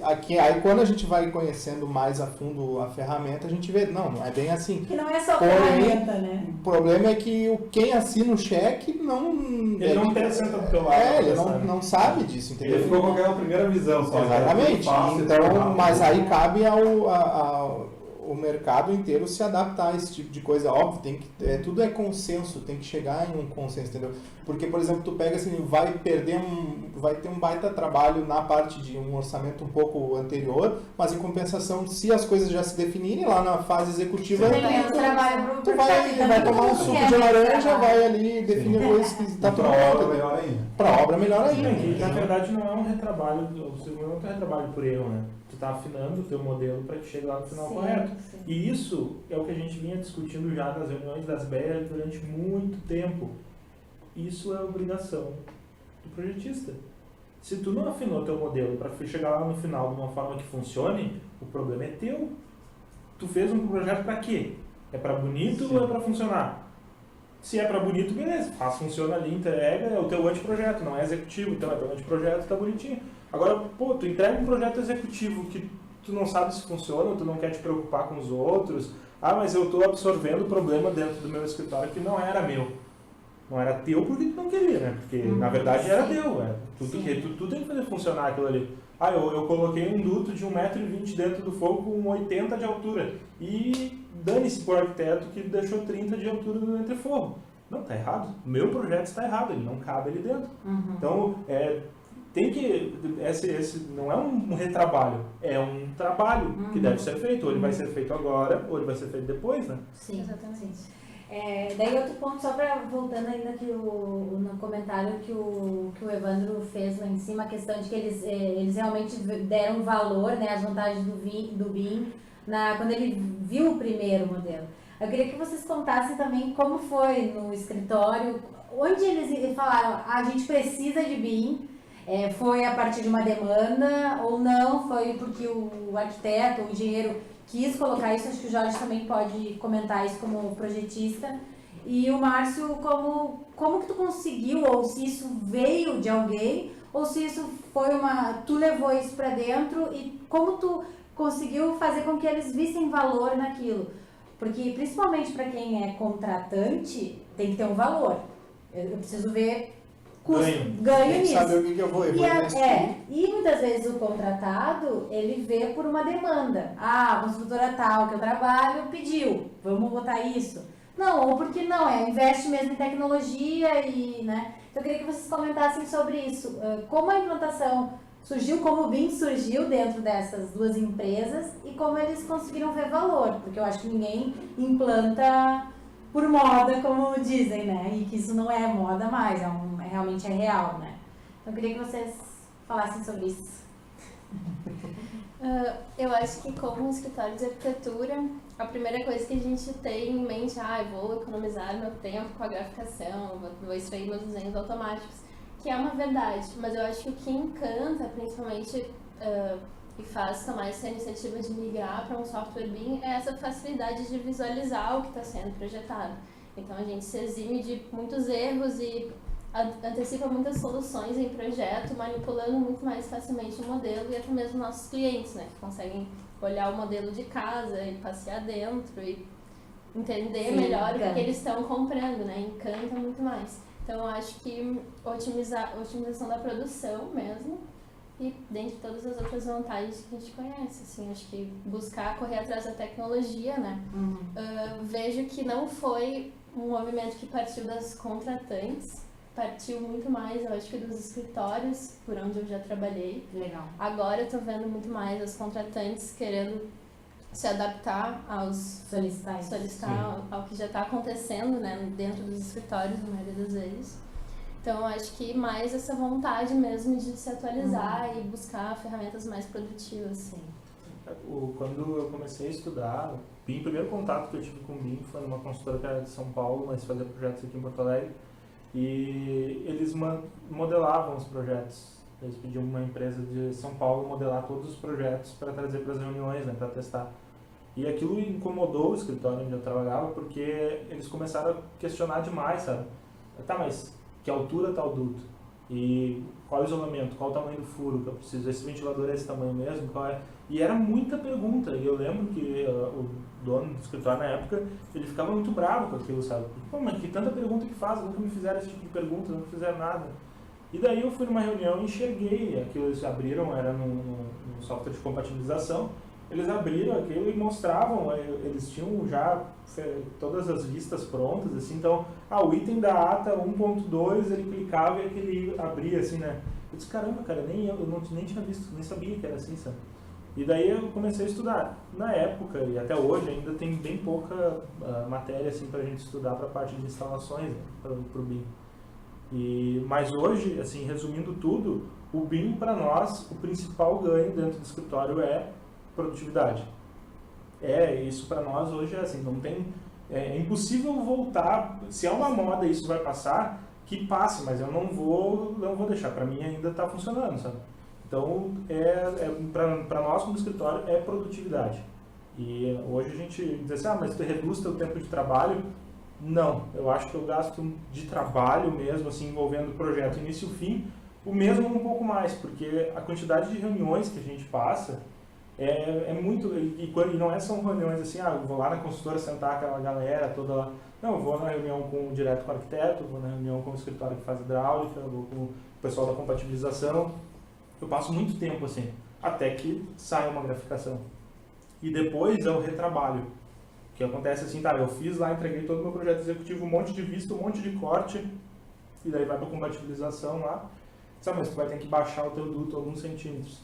C: Aí quando a gente vai conhecendo mais a fundo a ferramenta, a gente vê, não é bem assim.
A: Que não é só
C: Porém,
A: ferramenta, né?
C: O problema é que quem assina o cheque não...
D: Ele não tem senta do teu lado.
C: ele
D: sabe?
C: não sabe disso, entendeu?
B: Ele ficou com aquela primeira visão só.
C: Exatamente.
B: Fácil,
C: Então, mas aí cabe o mercado inteiro se adaptar a esse tipo de coisa. Óbvio, tudo é consenso, tem que chegar em um consenso, entendeu? Porque, por exemplo, tu pega assim, vai ter um baita trabalho na parte de um orçamento um pouco anterior, mas em compensação, se as coisas já se definirem lá na fase executiva,
A: Tem menos trabalho pro
C: tu vai tomar um suco de laranja, vai ali definir coisas que está
B: Pra
C: pronto.
B: obra melhor ainda.
C: Pra obra melhor
D: Sim,
C: ainda.
D: que, na verdade não é um retrabalho, o segundo não é um retrabalho por erro, né? Tu tá afinando o teu modelo para chegar no final correto.
A: Sim.
D: E isso é o que a gente vinha discutindo já nas reuniões das BEA durante muito tempo. Isso é obrigação do projetista. Se tu não afinou teu modelo para chegar lá no final de uma forma que funcione, o problema é teu. Tu fez um projeto para quê? É para bonito ou é para funcionar? Se é para bonito, beleza, faz, funciona ali, entrega, é o teu anteprojeto, não é executivo, então é teu anteprojeto, tá bonitinho. Agora, pô, tu entrega um projeto executivo que tu não sabe se funciona, tu não quer te preocupar com os outros. Ah, mas eu estou absorvendo o problema dentro do meu escritório que não era meu. Não era teu porque tu não queria, né? Porque na verdade era teu, tu tem que fazer funcionar aquilo ali. Ah, eu coloquei um duto de 1,20 m dentro do fogo com 80 de altura. E dane-se pro arquiteto que deixou 30 de altura no entreforro. Não, tá errado. O meu projeto está errado, ele não cabe ali dentro.
A: Uhum.
D: Então, tem que... Esse não é um retrabalho, é um trabalho que deve ser feito. Ou ele vai ser feito agora, ou ele vai ser feito depois, né?
A: Sim,
E: Exatamente.
A: Daí outro ponto, só para voltando ainda aqui no comentário que o Evandro fez lá em cima, a questão de que eles realmente deram valor, né, às vantagens do BIM quando ele viu o primeiro modelo. Eu queria que vocês contassem também como foi no escritório, onde eles falaram, a gente precisa de BIM, foi a partir de uma demanda ou não, foi porque o arquiteto, o engenheiro quis colocar isso, acho que o Jorge também pode comentar isso como projetista. E o Márcio, como que tu conseguiu, ou se isso veio de alguém, ou se isso foi tu levou isso para dentro e como tu conseguiu fazer com que eles vissem valor naquilo? Porque principalmente para quem é contratante, tem que ter um valor. Eu preciso ver ganho nisso.
C: Sabe o que eu vou
A: E muitas vezes o contratado, ele vê por uma demanda. A construtora tal que eu trabalho pediu, vamos botar isso. Não, ou porque não, investe mesmo em tecnologia e, né? Então eu queria que vocês comentassem sobre isso. Como a implantação surgiu, como o BIM surgiu dentro dessas duas empresas e como eles conseguiram ver valor, porque eu acho que ninguém implanta por moda, como dizem, né? E que isso não é moda mais, realmente é real, né? Então eu queria que vocês falassem sobre isso.
E: Eu acho que como escritório de arquitetura, a primeira coisa que a gente tem em mente, eu vou economizar meu tempo com a graficação, vou extrair meus desenhos automáticos, que é uma verdade, mas eu acho que o que encanta, principalmente, e faz tomar essa iniciativa de migrar para um software BIM, é essa facilidade de visualizar o que está sendo projetado. Então a gente se exime de muitos erros e antecipa muitas soluções em projeto, manipulando muito mais facilmente o modelo e até mesmo nossos clientes, né, que conseguem olhar o modelo de casa e passear dentro e entender melhor o que eles estão comprando, né, encanta muito mais. Então eu acho que otimização da produção mesmo e dentre todas as outras vantagens que a gente conhece, assim, acho que buscar correr atrás da tecnologia, né? Vejo que não foi um movimento que partiu das contratantes, partiu muito mais, eu acho que dos escritórios, por onde eu já trabalhei.
A: Legal.
E: Agora eu tô vendo muito mais as contratantes querendo se adaptar solicitar ao que já está acontecendo, né, dentro dos escritórios, na maioria das vezes. Então, eu acho que mais essa vontade mesmo de se atualizar e buscar ferramentas mais produtivas.
A: Sim.
D: Quando eu comecei a estudar, o primeiro contato que eu tive com o BIM foi numa consultora que era de São Paulo, mas fazia projetos aqui em Porto Alegre, e eles modelavam os projetos. Eles pediam uma empresa de São Paulo modelar todos os projetos para trazer para as reuniões, né, para testar. E aquilo incomodou o escritório onde eu trabalhava, porque eles começaram a questionar demais, sabe? Tá, mas que altura está o duto? E qual é o isolamento? Qual o tamanho do furo que eu preciso? Esse ventilador é esse tamanho mesmo? Qual é? E era muita pergunta. E eu lembro que o dono do escritório na época, ele ficava muito bravo com aquilo, sabe? Pô, mas que tanta pergunta que faz, nunca me fizeram esse tipo de pergunta, nunca fizeram nada. E daí eu fui numa reunião e enxerguei aquilo, eles abriram, era num software de compatibilização, eles abriram aquilo e mostravam, eles tinham já todas as listas prontas, assim, então, o item da ata 1.2, ele clicava e aquele abria, assim, né? Eu disse, caramba, cara, nem tinha visto, nem sabia que era assim, sabe? E daí eu comecei a estudar. Na época, e até hoje, ainda tem bem pouca matéria, assim, pra gente estudar pra parte de instalações, né, pro BIM. Mas hoje, assim, resumindo tudo, o BIM para nós, o principal ganho dentro do escritório é produtividade. Isso para nós hoje é assim, não tem, é impossível voltar, se é uma moda e isso vai passar, que passe, mas eu não vou deixar, para mim ainda está funcionando, sabe? Então, para nós como escritório é produtividade. E hoje a gente diz assim, mas tu reduz teu tempo de trabalho. Não, eu acho que eu gasto de trabalho mesmo, assim, envolvendo o projeto início e fim, o mesmo um pouco mais, porque a quantidade de reuniões que a gente passa é muito, e não são reuniões assim, eu vou lá na consultora sentar aquela galera toda lá, não, eu vou na reunião direto com o arquiteto, vou na reunião com o escritório que faz hidráulica, vou com o pessoal da compatibilização, eu passo muito tempo assim, até que sai uma graficação. E depois é o retrabalho. Que acontece assim, eu fiz lá, entreguei todo o meu projeto executivo, um monte de vista, um monte de corte, e daí vai para compatibilização lá, mas tu vai ter que baixar o teu duto alguns centímetros.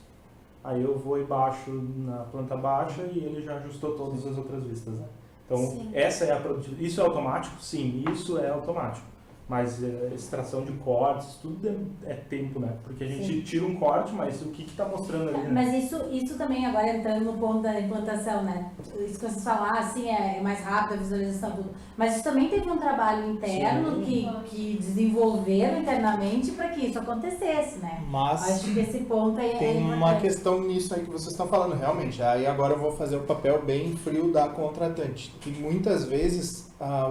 D: Aí eu vou e baixo na planta baixa e ele já ajustou todas as outras vistas, né? Então, sim, essa é a produtividade. Isso é automático? Sim, isso é automático. Mas extração de cortes, tudo é tempo, né? Porque a gente tira um corte, mas o que está mostrando ali, né?
A: Mas isso também, agora entrando no ponto da implantação, né? Isso que vocês falaram, assim, é mais rápido a visualização, tudo. Mas isso também teve um trabalho interno que desenvolveram internamente para que isso acontecesse, né?
C: Mas
A: acho que esse ponto aí
C: tem uma questão nisso aí que vocês estão falando, realmente. Aí agora eu vou fazer o papel bem frio da contratante. Que muitas vezes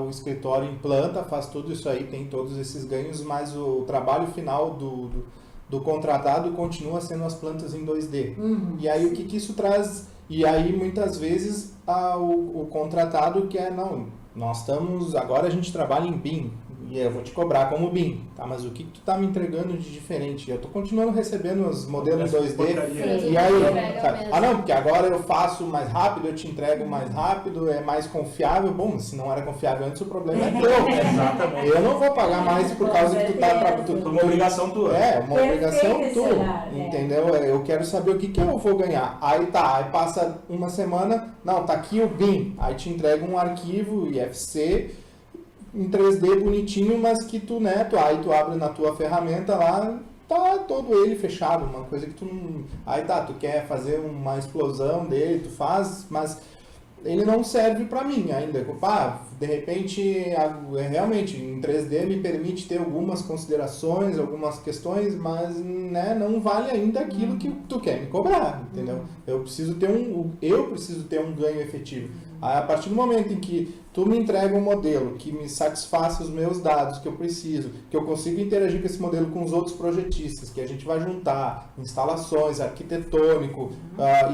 C: o escritório implanta, faz tudo isso aí, tem todos esses ganhos, mas o trabalho final do contratado continua sendo as plantas em 2D. E aí o que isso traz? E aí muitas vezes o contratado quer, não, agora a gente trabalha em BIM, e eu vou te cobrar como BIM, tá? Mas o que tu tá me entregando de diferente? Eu tô continuando recebendo os modelos 2D, e aí, não, porque agora eu faço mais rápido, eu te entrego mais rápido, é mais confiável. Bom, se não era confiável antes, o problema é teu.
D: Exatamente.
C: Eu não vou pagar mais por causa que tu tá...
D: Uma obrigação tua.
C: Uma obrigação tua, entendeu? Eu quero saber o que eu vou ganhar. Aí passa uma semana, não, tá aqui o BIM, aí te entrega um arquivo IFC, em 3D bonitinho, mas que aí tu abre na tua ferramenta lá, tá todo ele fechado, uma coisa que tu não... Aí tu quer fazer uma explosão dele, tu faz, mas ele não serve para mim ainda. De repente, realmente, em 3D me permite ter algumas considerações, algumas questões, mas não vale ainda aquilo que tu quer me cobrar, entendeu? Eu preciso ter um ganho efetivo. Aí, a partir do momento em que tu me entrega um modelo que me satisfaça os meus dados que eu preciso, que eu consiga interagir com esse modelo com os outros projetistas, que a gente vai juntar instalações, arquitetônico,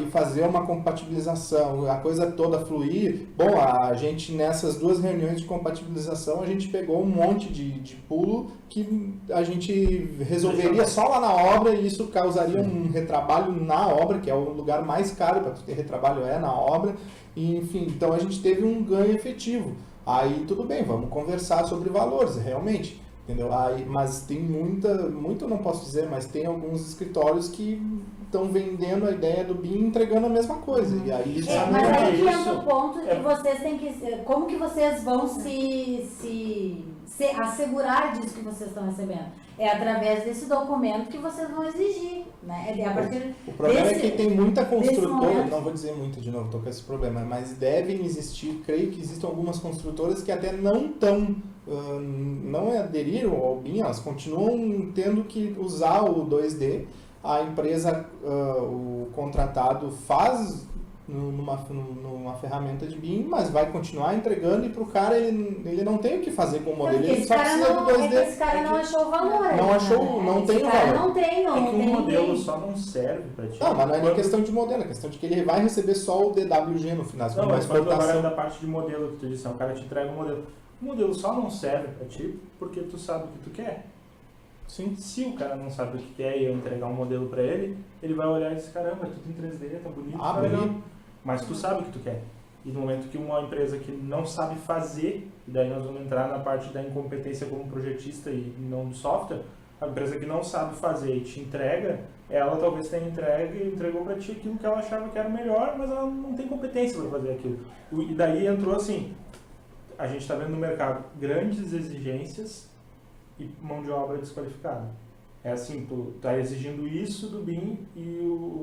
C: e fazer uma compatibilização, a coisa toda fluir. Bom, a gente nessas 2 reuniões de compatibilização, a gente pegou um monte de pulo que a gente resolveria só lá na obra e isso causaria um retrabalho na obra, que é o lugar mais caro para ter retrabalho na obra. E, enfim, então a gente teve um ganho efetivo. Aí tudo bem, vamos conversar sobre valores, realmente, entendeu? Aí, mas tem muito eu não posso dizer, mas tem alguns escritórios que estão vendendo a ideia do BIM e entregando a mesma coisa. E aí isso
A: mas
C: não
A: aí que
C: é
A: entra o ponto que vocês têm que... Como que vocês vão se assegurar disso que vocês estão recebendo? É através desse documento que vocês vão exigir, né? É a partir
C: o problema
A: desse,
C: é que tem muita construtora,
A: não
C: vou dizer muito de novo, estou com esse problema, mas devem existir, creio que existem algumas construtoras que até não aderiram ao BIM, elas continuam tendo que usar o 2D, a empresa, o contratado faz numa ferramenta de BIM, mas vai continuar entregando e para o cara ele não tem o que fazer com o modelo, ele só precisa do 2D.
A: Esse cara não achou o valor.
C: Não achou, não tem o valor.
A: Não tem, não
D: É que
A: tem
D: o modelo
A: ninguém.
D: só não serve para ti.
C: Não, mas não é nem questão de modelo, é questão de que ele vai receber só o DWG no final,
D: Não,
C: uma
D: mas quando agora
C: exportação.
D: da parte de modelo que tu disse, o cara te entrega um modelo. O modelo só não serve para ti porque tu sabe o que tu quer.
C: Sim.
D: Se o cara não sabe o que quer e eu entregar um modelo para ele, ele vai olhar e dizer, caramba, é tudo em 3D, tá bonito,
C: Ah,
D: tá legal.
C: bonito.
D: Mas tu sabe o que tu quer. E no momento que uma empresa que não sabe fazer, e daí nós vamos entrar na parte da incompetência como projetista e não do software, a empresa que não sabe fazer e te entrega, ela talvez tenha entregou para ti aquilo que ela achava que era o melhor, mas ela não tem competência para fazer aquilo. E daí entrou assim, a gente está vendo no mercado grandes exigências e mão de obra desqualificada. É assim, tu tá exigindo isso do BIM e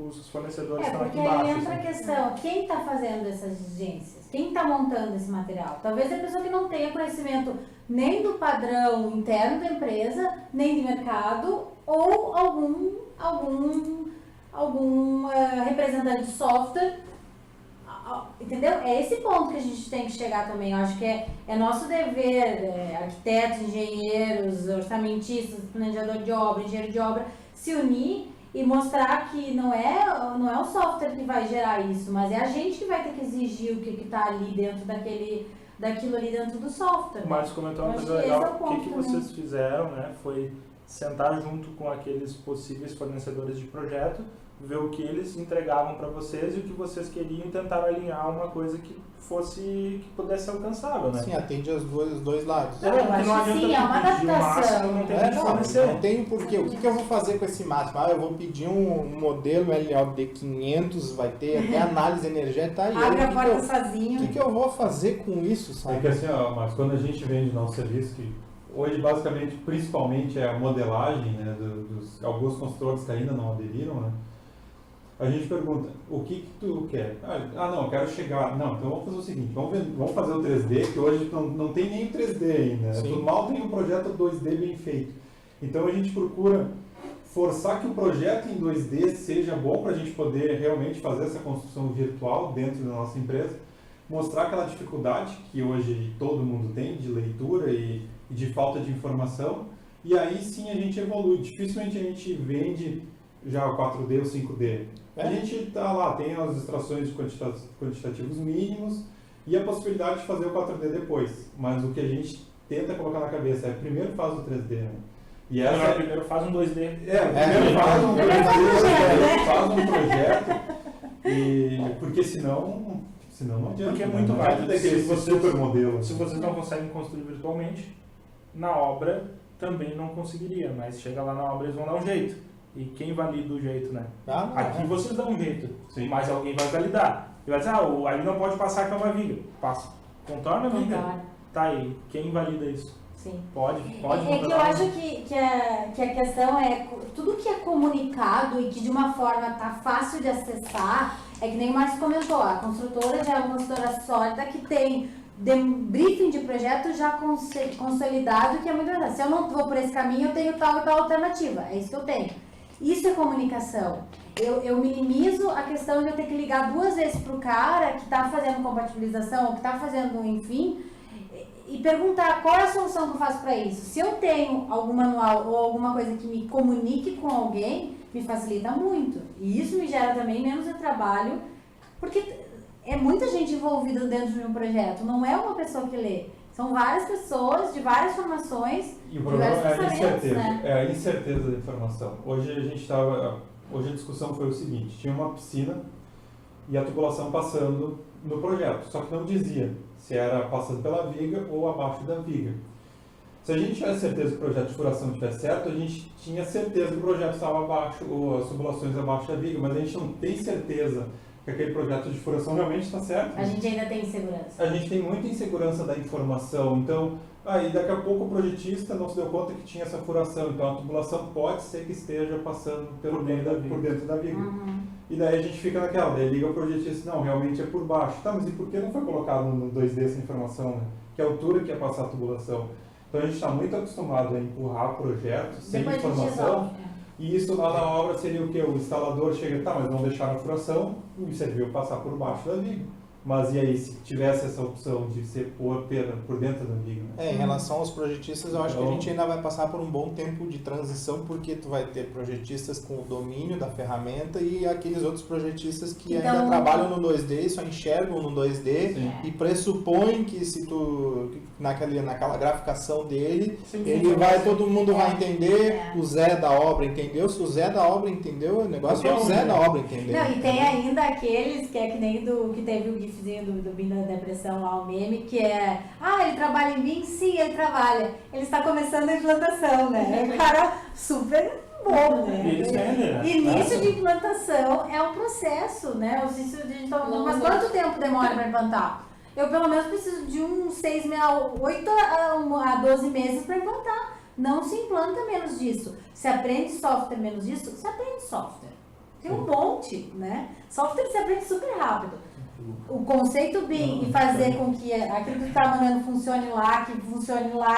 D: os fornecedores estão aqui
A: Porque
D: embaixo.
A: aí entra a
D: assim.
A: questão, quem está fazendo essas exigências? Quem está montando esse material? Talvez a pessoa que não tenha conhecimento nem do padrão interno da empresa, nem de mercado, ou algum representante de software, entendeu? É esse ponto que a gente tem que chegar também. Eu acho que é nosso dever, arquitetos, engenheiros, orçamentistas, planejador de obra, engenheiro de obra, se unir e mostrar que não é o software que vai gerar isso, mas é a gente que vai ter que exigir o que está ali dentro daquilo ali dentro do software.
D: O Marcos comentou uma
A: Eu acho
D: coisa
A: que esse é
D: legal.
A: o
D: O
A: ponto
D: que
A: também.
D: vocês fizeram, né? Foi sentar junto com aqueles possíveis fornecedores de projeto, ver o que eles entregavam para vocês e o que vocês queriam e tentar alinhar uma coisa que pudesse ser alcançável, né?
C: Sim, atende os dois lados.
A: Eu acho que sim, é uma
D: tu pedir o máximo,
A: adaptação.
D: não tem que fornecer.
C: Não tem porquê. O que eu vou fazer com esse máximo? Eu vou pedir um modelo LOD 500, vai ter até análise energética, tá aí.
A: Abre a porta
C: O
A: sozinho.
C: que eu vou fazer com isso,
B: É
C: sabe?
B: que assim, ó, mas quando a gente vende nosso serviço, que hoje basicamente, principalmente é a modelagem, né, dos alguns construtores que ainda não aderiram, né, a gente pergunta, o que tu quer? Não, eu quero chegar. Não, então vamos fazer o seguinte, vamos fazer o 3D, que hoje não tem nem o 3D ainda, né? Tu mal tem um projeto 2D bem feito. Então a gente procura forçar que o projeto em 2D seja bom para a gente poder realmente fazer essa construção virtual dentro da nossa empresa, mostrar aquela dificuldade que hoje todo mundo tem de leitura e de falta de informação, e aí sim a gente evolui. Dificilmente a gente vende já o 4D ou 5D. A gente tá lá, tem as extrações de quantitativos mínimos e a possibilidade de fazer o 4D depois. Mas o que a gente tenta colocar na cabeça é primeiro faz o 3D, né? E essa
D: Primeiro faz um 2D.
B: primeiro faz um 3D, faz um projeto, porque senão não adianta.
D: Porque é muito
B: não adianta
D: válido.
B: daquele
D: Se vocês-
B: super modelo.
D: Se vocês não conseguem construir virtualmente, na obra também não conseguiria, mas chega lá na obra eles vão dar um jeito. E quem valida o jeito, né? Aqui vocês dão um jeito,
B: Sim.
D: mas alguém vai validar. E vai dizer, ali não pode passar que é uma viga. Passa. Contorna a viga.
A: Contorna.
D: Tá aí. Quem valida isso?
A: Sim.
D: Pode
A: É que
D: contornar.
A: eu acho que a questão é tudo que é comunicado e que de uma forma tá fácil de acessar, é que nem o Marcos comentou, a construtora já é uma construtora sólida que tem briefing de projeto já consolidado, que é muito verdade. Se eu não vou por esse caminho, eu tenho tal e tal alternativa. É isso que eu tenho. Isso é comunicação. eu minimizo a questão de eu ter que ligar 2 vezes pro cara que tá fazendo compatibilização, ou que tá fazendo, enfim, e perguntar qual é a solução que eu faço para isso. Se eu tenho algum manual ou alguma coisa que me comunique com alguém, me facilita muito. E isso me gera também menos de trabalho, porque é muita gente envolvida dentro de um projeto, não é uma pessoa que lê. São várias pessoas de várias formações,
B: E o problema é a incerteza,
A: né?
B: é a incerteza da informação. Hoje a discussão foi o seguinte, tinha uma piscina e a tubulação passando no projeto, só que não dizia se era passando pela viga ou abaixo da viga. Se a gente tivesse certeza que o projeto de furação estivesse certo, a gente tinha certeza que o projeto estava abaixo, ou as tubulações abaixo da viga, mas a gente não tem certeza que aquele projeto de furação realmente está certo.
A: A gente ainda tem insegurança.
B: A gente tem muita insegurança da informação, então, aí daqui a pouco o projetista não se deu conta que tinha essa furação, então a tubulação pode ser que esteja passando por dentro da viga.
A: Uhum.
B: E daí a gente fica naquela, daí liga o projetista, não, realmente é por baixo. Tá, mas e por que não foi colocado no 2D essa informação, né? Que altura que ia passar a tubulação? Então a gente está muito acostumado a empurrar projetos sem
A: Depois a gente
B: informação.
A: resolve.
B: E isso lá na obra seria o quê? O instalador chega, tá, mas não deixaram a furação e serviu passar por baixo da viga. Mas e aí, se tivesse essa opção de ser por dentro da viga? Né?
C: Em relação aos projetistas, eu acho que a
B: Então-
C: gente ainda vai passar por um bom tempo de transição, porque tu vai ter projetistas com o domínio da ferramenta e aqueles outros projetistas que
A: Então-
C: ainda trabalham no 2D, só enxergam no 2D
B: Sim.
C: e pressupõem que se tu naquela graficação dele,
D: Sim,
C: ele vai, todo mundo vai entender,
A: É.
C: o Zé da obra entendeu, se o Zé da obra entendeu, o negócio é o Zé da obra entender.
A: Não, e tem ainda aqueles que é que nem do que teve o gifzinho do BIM da depressão lá, o meme, que é, ele trabalha em BIM? Sim, ele trabalha. Ele está começando a implantação, né? O cara super bom, né?
D: E eles vendem, né?
A: Início de implantação é um processo, né? O início de mas quanto tempo demora para implantar? Eu pelo menos preciso de uns 8 a 12 meses para implantar. Não se implanta menos disso. Se aprende software menos disso, se aprende software. Tem um monte, né? Software se aprende super rápido. O conceito BIM e fazer com que aquilo que tu tá mandando funcione lá,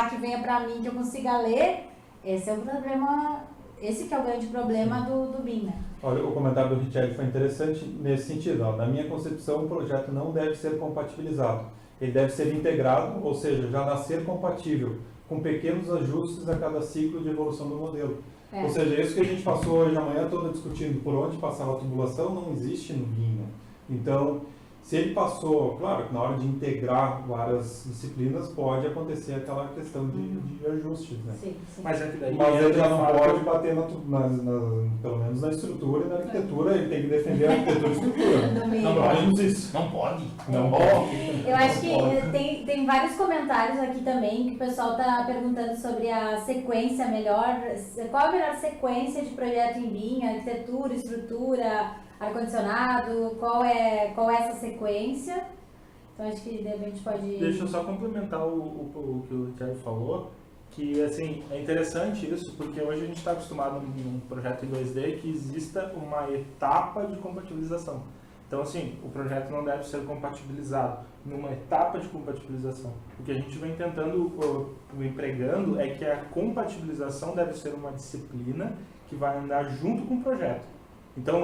A: que venha para mim, que eu consiga ler, esse é o problema, esse que é o grande problema do BIM, né?
B: Olha, o comentário do Richelli foi interessante nesse sentido. Ó. Na minha concepção, o projeto não deve ser compatibilizado. Ele deve ser integrado, ou seja, já nascer compatível, com pequenos ajustes a cada ciclo de evolução do modelo.
A: É.
B: Ou seja, isso que a gente passou hoje a manhã toda discutindo por onde passava a tubulação não existe no BIM. Né? Então, se ele passou, claro, que na hora de integrar várias disciplinas pode acontecer aquela questão de ajustes, né?
A: Sim, sim.
D: Mas é que daí
B: Mas ele já não
D: entra o fato-
B: pode bater pelo menos na estrutura e na arquitetura, ele tem que defender a arquitetura e a estrutura.
A: Do BIM.
B: Não fazemos isso.
F: Não pode.
B: Não pode.
A: Eu acho que tem vários comentários aqui também que o pessoal tá perguntando sobre a sequência melhor. Qual a melhor sequência de projeto em BIM? Arquitetura, estrutura, ar-condicionado? Qual é essa sequência? Então acho que de repente pode.
D: Deixa eu só complementar o que o Thiago falou, que assim, é interessante isso, porque hoje a gente está acostumado num projeto em 2D que exista uma etapa de compatibilização. Então assim, o projeto não deve ser compatibilizado numa etapa de compatibilização. O que a gente vem tentando, empregando, é que a compatibilização deve ser uma disciplina que vai andar junto com o projeto. Então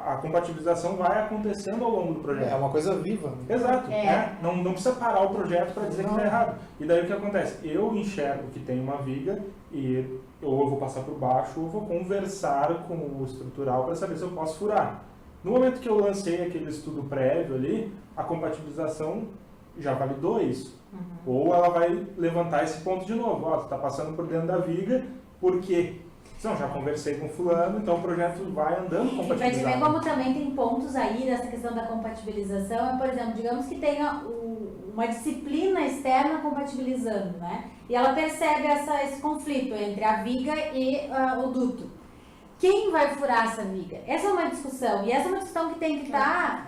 D: a compatibilização vai acontecendo ao longo do projeto.
C: É uma coisa viva. Né?
D: Exato.
A: É.
D: Né? Não precisa parar o projeto para dizer que está errado. E daí o que acontece? Eu enxergo que tem uma viga e ou eu vou passar por baixo ou vou conversar com o estrutural para saber se eu posso furar. No momento que eu lancei aquele estudo prévio ali, a compatibilização já validou isso. Ou ela vai levantar esse ponto de novo. Ó, tu está passando por dentro da viga, por quê? Não, já conversei com fulano, então o projeto vai andando
A: E pra te ver
D: compatibilizado.
A: como também tem pontos aí dessa questão da compatibilização, por exemplo, digamos que tenha uma disciplina externa compatibilizando, né? E ela percebe esse conflito entre a viga e o duto. Quem vai furar essa viga? Essa é uma discussão, e essa é uma discussão que tem que estar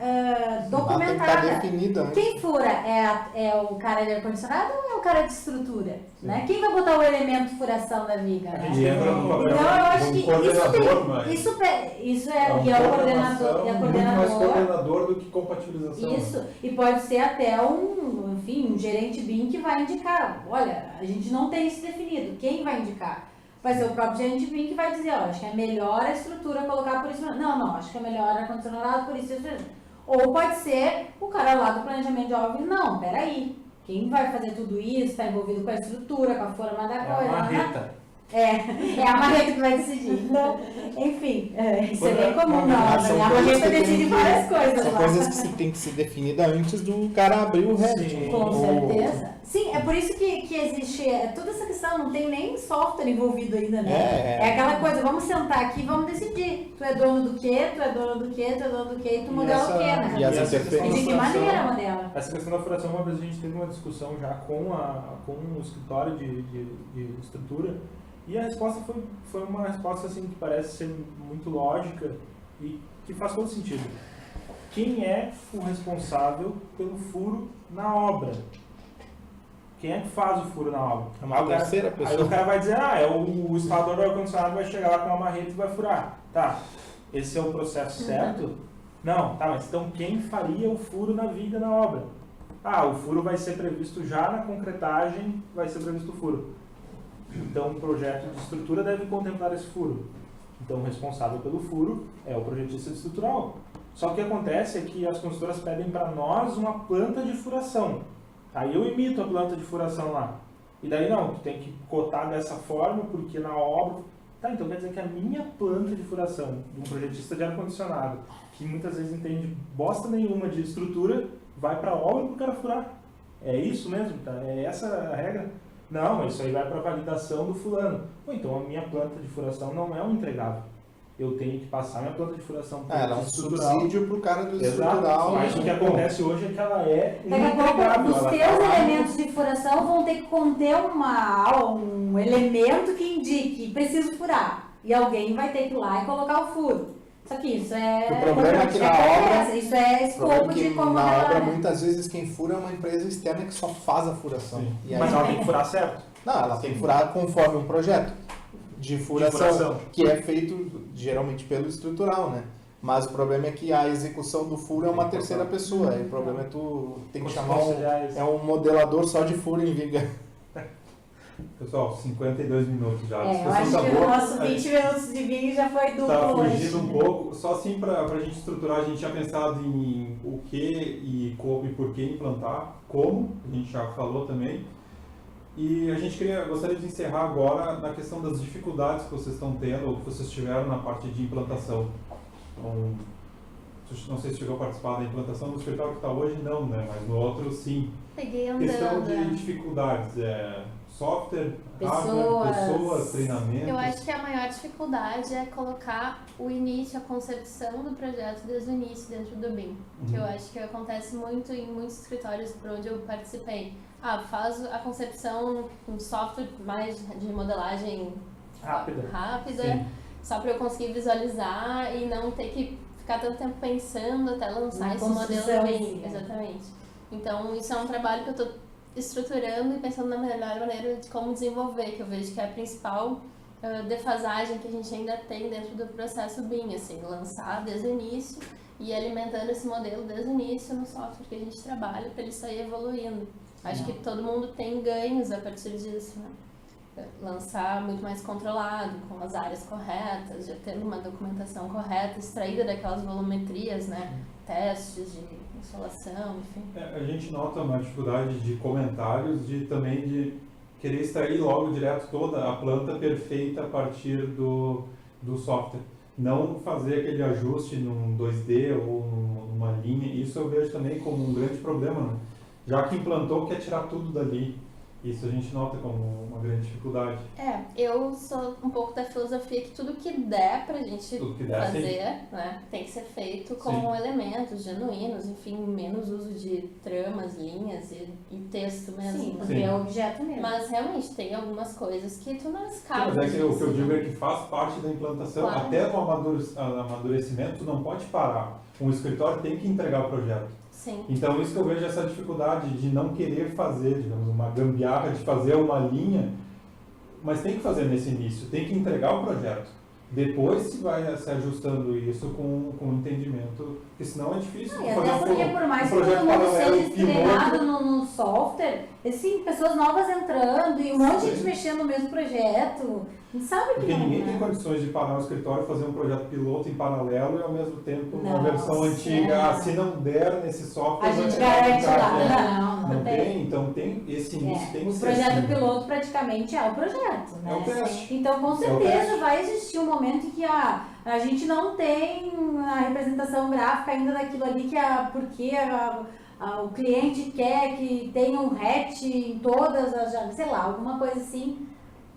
A: documentada.
C: Tem que estar definida. Né?
A: Quem fura é o cara de ar-condicionado ou é o cara de estrutura? Né? Quem vai botar o elemento furação da viga? Né?
B: E entra no papel
A: Então eu acho
B: de um
A: que
B: coordenador, mas
A: isso é e é o coordenador,
B: muito mais coordenador do que compatibilização.
A: isso, e pode ser até um gerente BIM que vai indicar, olha, a gente não tem isso definido, quem vai indicar? Vai ser o próprio gerente de BIM que vai dizer, ó, acho que é melhor a estrutura colocar por isso. Não, acho que é melhor ar-condicionado por isso. Ou pode ser o cara lá do planejamento de obra, não, peraí. Quem vai fazer tudo isso, está envolvido com a estrutura, com a forma da coisa.
D: É a marreta.
A: É a marreta que vai decidir. Então, enfim, isso é bem comum,
C: São
A: A
C: coisas
A: marreta
C: que
A: decide
C: tem que-
A: várias coisas
C: São
A: lá.
C: coisas que tem que ser definidas antes do cara abrir o Revit.
D: Sim.
A: Com
C: Ou-
A: certeza. Sim, é por isso que existe toda essa questão, não tem nem software envolvido ainda, né? É aquela coisa, vamos sentar aqui e vamos decidir. Tu é dono do quê, tu é dono do quê, tu é dono do quê, e tu modela o quê, né?
C: E essa
D: questão
C: interferência.
A: E de que
D: da furação-
A: maneira modela?
D: Essa questão da furação, uma vez a gente teve uma discussão já com o escritório de estrutura, e a resposta foi uma resposta assim que parece ser muito lógica e que faz todo sentido. Quem é o responsável pelo furo na obra? Quem é que faz o furo na obra?
C: É uma
D: Aí o cara-
C: terceira pessoa.
D: Aí o cara vai dizer, o instalador do ar-condicionado vai chegar lá com uma marreta e vai furar. Tá, esse é o processo certo? Não, tá, mas então quem faria o furo na viga na obra? O furo vai ser previsto já na concretagem, vai ser previsto o furo. Então o projeto de estrutura deve contemplar esse furo. Então o responsável pelo furo é o projetista estrutural. Só que o que acontece é que as consultoras pedem para nós uma planta de furação. Aí eu imito a planta de furação lá. E daí não, tu tem que cotar dessa forma, porque na obra... Tá, então quer dizer que a minha planta de furação, de um projetista de ar-condicionado, que muitas vezes entende bosta nenhuma de estrutura, vai para a obra para o cara furar. É isso mesmo? Tá? É essa a regra? Não, isso aí vai para validação do fulano. Então a minha planta de furação não é um entregável. Eu tenho que passar minha planta de furação para
C: Ela é um subsídio pro cara do estrutural.
D: Exato. Mas o que acontece hoje é que ela é
A: Daqui a pouco,
D: entregável.
A: os
D: Ela
A: teus
D: tá lá no-
A: elementos de furação vão ter que conter um elemento que indique preciso furar. E alguém vai ter que ir lá e colocar o furo. Só que isso é...
C: O problema é que na
A: coerência, isso é
C: O problema
A: escopo
C: é
A: de
C: que
A: como
C: na
A: modelar,
C: obra,
A: né?
C: muitas vezes, quem fura é uma empresa externa que só faz a furação.
B: Sim.
C: E aí,
D: Mas ela tem que furar certo.
C: não, ela tem que furar conforme um projeto de furação,
D: furação.
C: que é feito geralmente pelo estrutural, né? Mas o problema é que a execução do furo é uma terceira pessoa. Aí o problema é tu tem que chamar um modelador só de furo em viga.
B: Pessoal, 52 minutos já. A
A: Eu acho
B: discussão
A: que
B: tá
A: o
B: boa.
A: nosso 20 minutos de vinho já foi duplo
B: Tá
A: hoje.
B: fugindo um pouco, só assim para a gente estruturar, a gente tinha pensado em o que e como e por que implantar, como, a gente já falou também. E a gente gostaria de encerrar agora na questão das dificuldades que vocês estão tendo, ou que vocês tiveram na parte de implantação. Então, não sei se chegou a participar da implantação do escritório que está hoje, não, né? Mas no outro, sim.
E: Peguei
B: Questão
E: andando.
B: de dificuldades, software,
A: Pessoas.
B: hardware, pessoas, treinamento.
E: Eu acho que a maior dificuldade é colocar o início, a concepção do projeto desde o início dentro do BIM. Que eu acho que acontece muito em muitos escritórios por onde eu participei. Faz a concepção com software mais de modelagem rápida
B: Sim.
E: só para eu conseguir visualizar e não ter que ficar tanto tempo pensando até lançar
A: Na
E: esse modelo
A: construção,
E: BIM.
A: sim.
E: Exatamente. Então, isso é um trabalho que eu estou estruturando e pensando na melhor maneira de como desenvolver, que eu vejo que é a principal defasagem que a gente ainda tem dentro do processo BIM, assim, lançar desde o início e alimentando esse modelo desde o início no software que a gente trabalha para ele sair evoluindo. Acho que todo mundo tem ganhos a partir disso, né? Lançar muito mais controlado, com as áreas corretas, já tendo uma documentação correta, extraída daquelas volumetrias, né? Testes de insolação, enfim.
B: A gente nota uma dificuldade de comentários, também de querer extrair logo direto toda a planta perfeita a partir do software. Não fazer aquele ajuste num 2D ou numa linha. Isso eu vejo também como um grande problema, né? Já que implantou, quer tirar tudo dali. Isso a gente nota como uma grande dificuldade.
E: Eu sou um pouco da filosofia que tudo que der pra gente
B: Tudo que der,
E: fazer, né, tem que ser feito com
B: Sim.
E: elementos genuínos, enfim, menos uso de tramas, linhas e texto mesmo.
A: Sim,
E: né?
A: porque
B: Sim.
A: é objeto mesmo.
E: Mas realmente tem algumas coisas que tu não escapa.
B: Mas é que o que eu
E: disso,
B: digo
E: né?
B: é que faz parte da implantação,
E: Claro.
B: até no amadurecimento, tu não pode parar. Um escritório tem que entregar o projeto.
E: Sim.
B: Então, isso que eu vejo essa dificuldade de não querer fazer, digamos, uma gambiarra de fazer uma linha, mas tem que fazer nesse início, tem que entregar o projeto. Depois se vai se ajustando isso com entendimento, porque senão é difícil.
A: E até porque por mais que todo
B: projeto
A: mundo
B: paralelo
A: seja
B: piloto.
A: treinado no software, assim, pessoas novas entrando e um monte de gente
B: Sim.
A: mexendo no mesmo projeto. A gente sabe que
B: Porque
A: não,
B: ninguém
A: né?
B: tem condições de parar no escritório, fazer um projeto piloto em paralelo e ao mesmo tempo uma
A: Não,
B: versão antiga.
A: é.
B: Se não der nesse software,
A: A
B: vai
A: gente
B: ser
A: garante
B: complicado, né?
A: lá. Não
B: Não
A: tem.
B: tem, então tem esse início tem que
A: O
B: ser
A: projeto
B: assim.
A: piloto praticamente é o projeto, né?
B: É o teste.
A: Então, com
B: o
A: certeza,
B: teste.
A: vai existir um momento em que a gente não tem a representação gráfica ainda daquilo ali porque o cliente quer que tenha um hatch em todas as, sei lá, alguma coisa assim.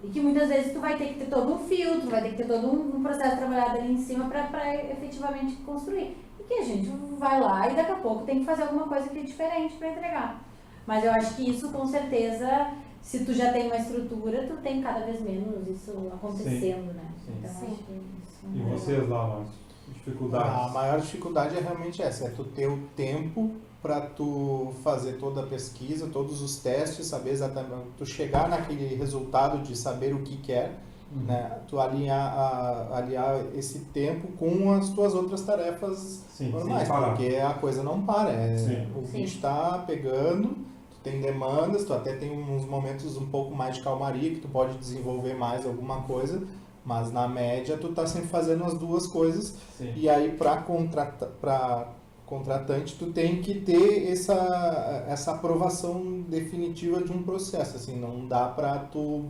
A: E que muitas vezes tu vai ter que ter todo um filtro, vai ter que ter todo um processo trabalhado ali em cima para efetivamente construir. E que a gente vai lá e daqui a pouco tem que fazer alguma coisa que é diferente para entregar. Mas eu acho que isso, com certeza, se tu já tem uma estrutura, tu tem cada vez menos isso acontecendo, né?
B: Sim.
A: Então,
E: Sim.
A: acho que isso
B: E
A: é-
B: vocês lá, Márcio? Dificuldades?
C: A maior dificuldade é realmente essa, é tu ter o tempo para tu fazer toda a pesquisa, todos os testes, saber exatamente, tu chegar naquele resultado de saber o que quer,
B: Uhum.
C: né? Tu aliar esse tempo com as tuas outras tarefas
B: Sim,
C: normais,
B: sem parar.
C: porque a coisa não para,
B: Sim.
C: o
A: Sim.
C: bicho tá pegando, tu tem demandas, tu até tem uns momentos um pouco mais de calmaria, que tu pode desenvolver mais alguma coisa, mas na média tu tá sempre fazendo as duas coisas.
B: Sim.
C: E aí, para contratante, tu tem que ter essa aprovação definitiva de um processo. Assim, não dá para tu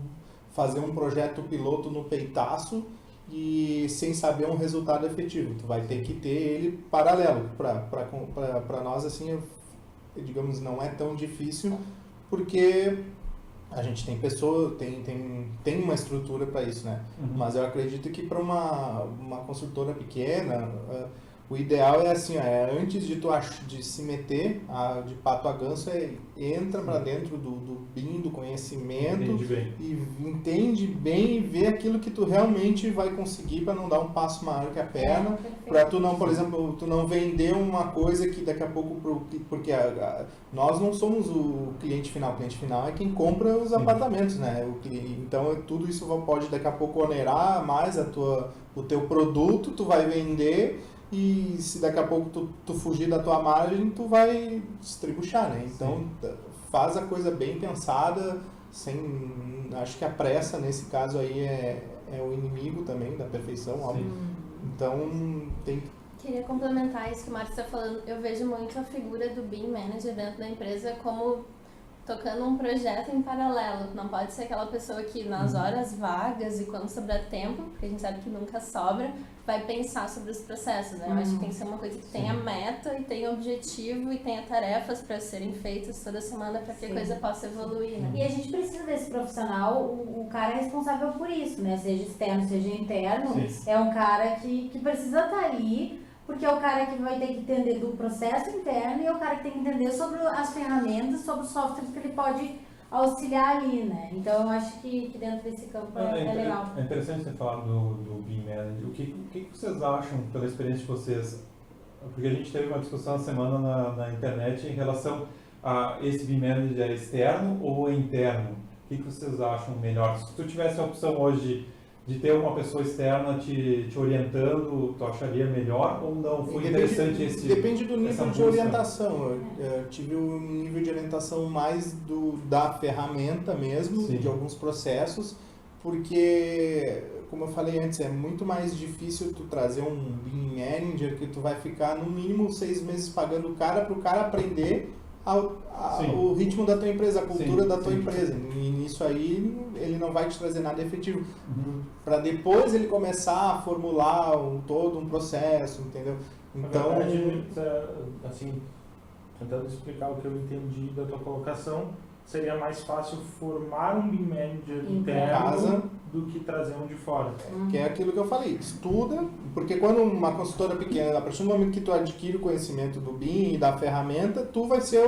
C: fazer um projeto piloto no peitaço e sem saber um resultado efetivo. Tu vai ter que ter ele paralelo. Para nós, assim, digamos, não é tão difícil, porque a gente tem pessoa, tem uma estrutura para isso, né?
B: Uhum.
C: Mas eu acredito que para uma construtora pequena, o ideal é assim, antes de se meter de pato a ganso, entra para dentro do BIM, do conhecimento,
B: Entendi bem.
C: e entende bem e vê aquilo que tu realmente vai conseguir para não dar um passo maior que a perna, para tu não, por exemplo, tu não vender uma coisa que daqui a pouco, porque nós não somos o cliente final é quem compra os
B: Sim.
C: apartamentos, né? Então tudo isso pode daqui a pouco onerar mais o teu produto, tu vai vender e se daqui a pouco tu fugir da tua margem, tu vai destribuchar, né? Então faz a coisa bem pensada, acho que a pressa nesse caso aí é o inimigo também da perfeição, óbvio. Então tem
E: Queria complementar isso que o Marcos está falando. Eu vejo muito a figura do BIM Manager dentro da empresa como tocando um projeto em paralelo. Não pode ser aquela pessoa que nas horas vagas e quando sobrar tempo, porque a gente sabe que nunca sobra, vai pensar sobre os processos, né? Eu acho que tem que ser uma coisa que tenha meta e tenha objetivo e tenha tarefas para serem feitas toda semana para que a
A: Sim.
E: coisa possa evoluir, né?
A: E a gente precisa desse profissional, o cara é responsável por isso, né? Seja externo, seja interno,
B: Sim.
A: é um cara que precisa estar ali, porque é o cara que vai ter que entender do processo interno e é o cara que tem que entender sobre as ferramentas, sobre os softwares que ele pode auxiliar ali, né? Então eu acho que dentro desse campo é legal.
B: É interessante você falar do BIM Manager. O que vocês acham, pela experiência de vocês? Porque a gente teve uma discussão essa semana na internet em relação a esse BIM Manager externo ou interno. O que vocês acham melhor? Se tu tivesse a opção hoje de ter uma pessoa externa te orientando, tu acharia melhor ou não? Foi interessante esse...
C: Depende do
B: essa
C: nível de
B: busca.
C: orientação. Eu tive um nível de orientação mais da ferramenta mesmo,
B: Sim.
C: de alguns processos, porque, como eu falei antes, é muito mais difícil tu trazer um BIM Manager que tu vai ficar no mínimo 6 meses pagando o cara para o cara aprender o ritmo da tua empresa, a cultura
B: Sim,
C: da tua
B: sim.
C: empresa. E nisso aí ele não vai te trazer nada efetivo.
B: Uhum.
C: Para depois ele começar a formular todo um processo, entendeu? Então,
D: Na verdade, assim, tentando explicar o que eu entendi da tua colocação, seria mais fácil formar um BIM Manager interno
C: casa.
D: do que trazer um de fora.
C: que é aquilo que eu falei, estuda, porque quando uma consultora pequena, a partir do momento que tu adquire o conhecimento do BIM e da ferramenta, tu vai ser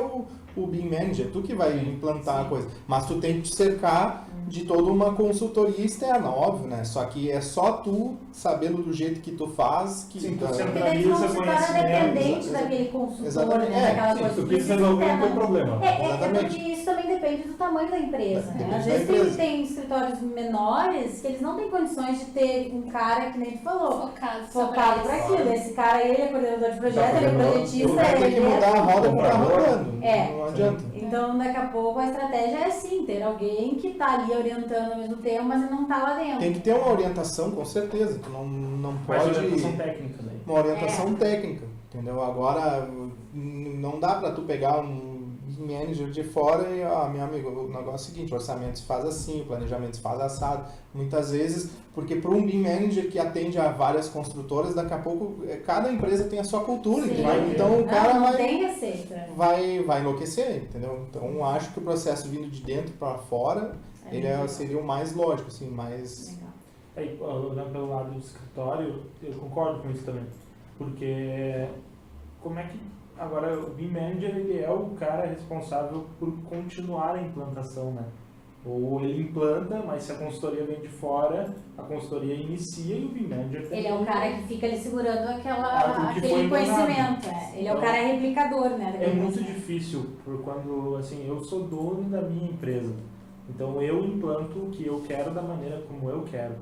C: o BIM Manager, tu que vai implantar a coisa. Mas tu tem que te cercar de toda uma consultoria externa, óbvio, né? Só que é só tu, sabendo do jeito que tu faz, que...
D: Sim, tu
A: Porque
D: sempre
A: daí tu não se torna
D: conhecimento,
A: dependente daquele consultor,
C: Exatamente.
A: né? Daquela
B: Sim,
A: coisa
B: tu
A: que
B: quis
A: existe
B: resolver o teu
A: interna.
B: problema.
C: Exatamente.
A: Porque isso também depende do tamanho da empresa, né?
C: Depende
A: Às
C: da
A: vezes
C: empresa.
A: tem escritórios menores que eles não têm condições de ter um cara, que nem tu falou, focado para aquilo. Esse cara aí, ele é coordenador de projeto, ele é
B: Tu
A: projetista,
C: vai ter que
A: ele
C: mudar a roda com o carro
B: Comprador.
C: rodando,
A: É.
C: não adianta.
A: Então, daqui a pouco, a estratégia é assim, ter alguém que está ali orientando ao mesmo tempo, mas ele não tá lá dentro.
C: Tem que ter uma orientação, com certeza. Tu não
D: Mas
C: pode...
D: orientação técnica daí.
C: Uma orientação técnica, entendeu? Agora, não dá para tu pegar um manager de fora e, meu amigo, o negócio é o seguinte, o orçamento se faz assim, o planejamento se faz assado. Muitas vezes, porque para um BIM manager que atende a várias construtoras, daqui a pouco, cada empresa tem a sua cultura,
A: Sim.
C: entendeu? Então, o cara
A: não tem receita.
C: vai enlouquecer, entendeu? Então, acho que o processo vindo de dentro para fora, seria o mais lógico, assim, mais...
A: Legal.
D: Aí, olhando pelo lado do escritório, eu concordo com isso também. Porque como é que agora o BIM Manager ele é o cara responsável por continuar a implantação, né? Ou ele implanta, mas se a consultoria vem de fora, a consultoria inicia e o BIM Manager tem
A: Ele é o cara que fica ali segurando
D: o que
A: aquele
D: foi
A: conhecimento.
D: implantado.
A: Ele é o cara replicador, né?
D: É
A: daquele
D: muito
A: conhecimento.
D: difícil, por quando, assim, eu sou dono da minha empresa. Então eu implanto o que eu quero da maneira como eu quero.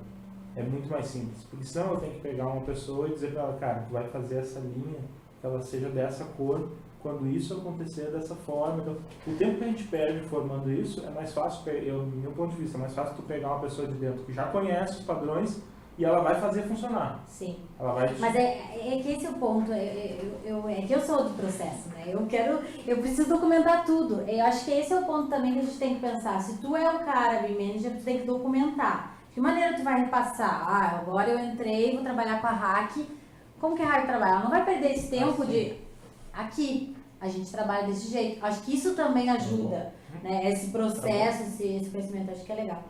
D: É muito mais simples. Porque senão eu tenho que pegar uma pessoa e dizer para ela, cara, tu vai fazer essa linha, que ela seja dessa cor, quando isso acontecer dessa forma. Então, o tempo que a gente perde formando isso, é mais fácil, do meu ponto de vista, é mais fácil tu pegar uma pessoa de dentro que já conhece os padrões e ela vai fazer funcionar.
A: Sim.
D: Ela vai...
A: Mas é que esse é o ponto. É que eu sou do processo, né? Eu preciso documentar tudo. Eu acho que esse é o ponto também que a gente tem que pensar. Se tu é o cara BIM Manager, tu tem que documentar. De que maneira tu vai repassar? Agora eu entrei, vou trabalhar com a Hack. Como que a Hack trabalha? Ela não vai perder esse tempo de... Aqui, a gente trabalha desse jeito. Acho que isso também ajuda, né? Esse processo, esse conhecimento, acho que é legal.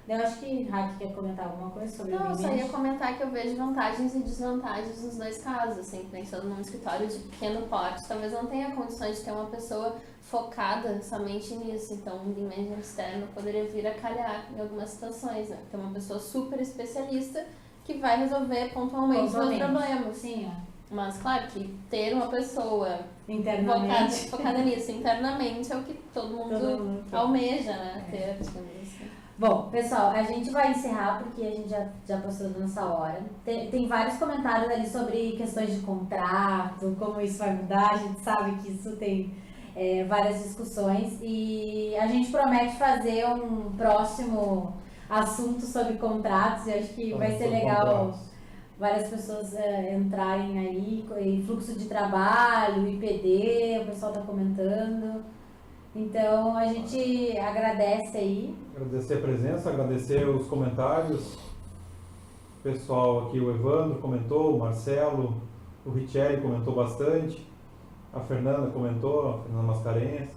A: Eu acho que a Hack quer comentar alguma coisa sobre o
E: Não, eu
A: BIM
E: só ia
A: Manager.
E: comentar que eu vejo vantagens e desvantagens nos dois casos, assim, pensando num escritório de pequeno porte, talvez não tenha condições de ter uma pessoa focada somente nisso, então um BIM Manager externo poderia vir a calhar em algumas situações, né? Ter uma pessoa super especialista que vai resolver pontualmente os problemas.
A: Sim,
E: Mas, claro, que ter uma pessoa
A: internamente.
E: focada nisso internamente é o que todo mundo almeja, né? Ter, digamos assim.
A: Bom, pessoal, a gente vai encerrar porque a gente já passou da nossa hora. Tem vários comentários ali sobre questões de contrato, como isso vai mudar. A gente sabe que isso tem várias discussões e a gente promete fazer um próximo assunto sobre contratos e acho que vai ser legal várias pessoas entrarem aí, em fluxo de trabalho, IPD, o pessoal está comentando. Então a gente agradece aí.
B: Agradecer a presença, agradecer os comentários. O pessoal aqui, o Evandro comentou, o Marcelo, o Richelli comentou bastante, a Fernanda comentou, a Fernanda Mascarenhas.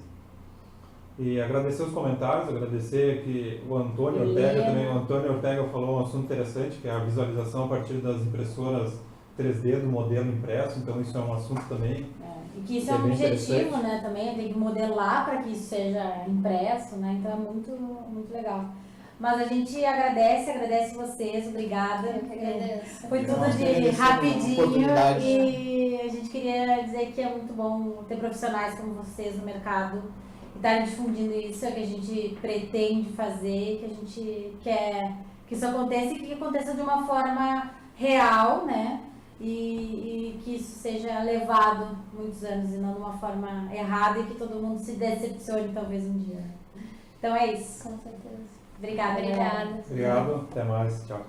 B: E agradecer os comentários, agradecer que o Antônio Ortega também. O Antônio Ortega falou um assunto interessante, que é a visualização a partir das impressoras 3D do modelo impresso, então isso é um assunto também.
A: E que isso é um objetivo, né, também, tem que modelar para que isso seja impresso, né, então é muito, muito legal. Mas a gente agradece vocês, obrigada.
E: Eu que agradeço.
A: Foi tudo de rapidinho e a gente queria dizer que é muito bom ter profissionais como vocês no mercado e estarem difundindo isso, é o que a gente pretende fazer, que a gente quer que isso aconteça e que aconteça de uma forma real, né? E que isso seja levado muitos anos e não de uma forma errada e que todo mundo se decepcione talvez um dia. Então é isso.
E: Com certeza.
A: Obrigada.
E: Obrigada.
B: Obrigado, até mais, tchau.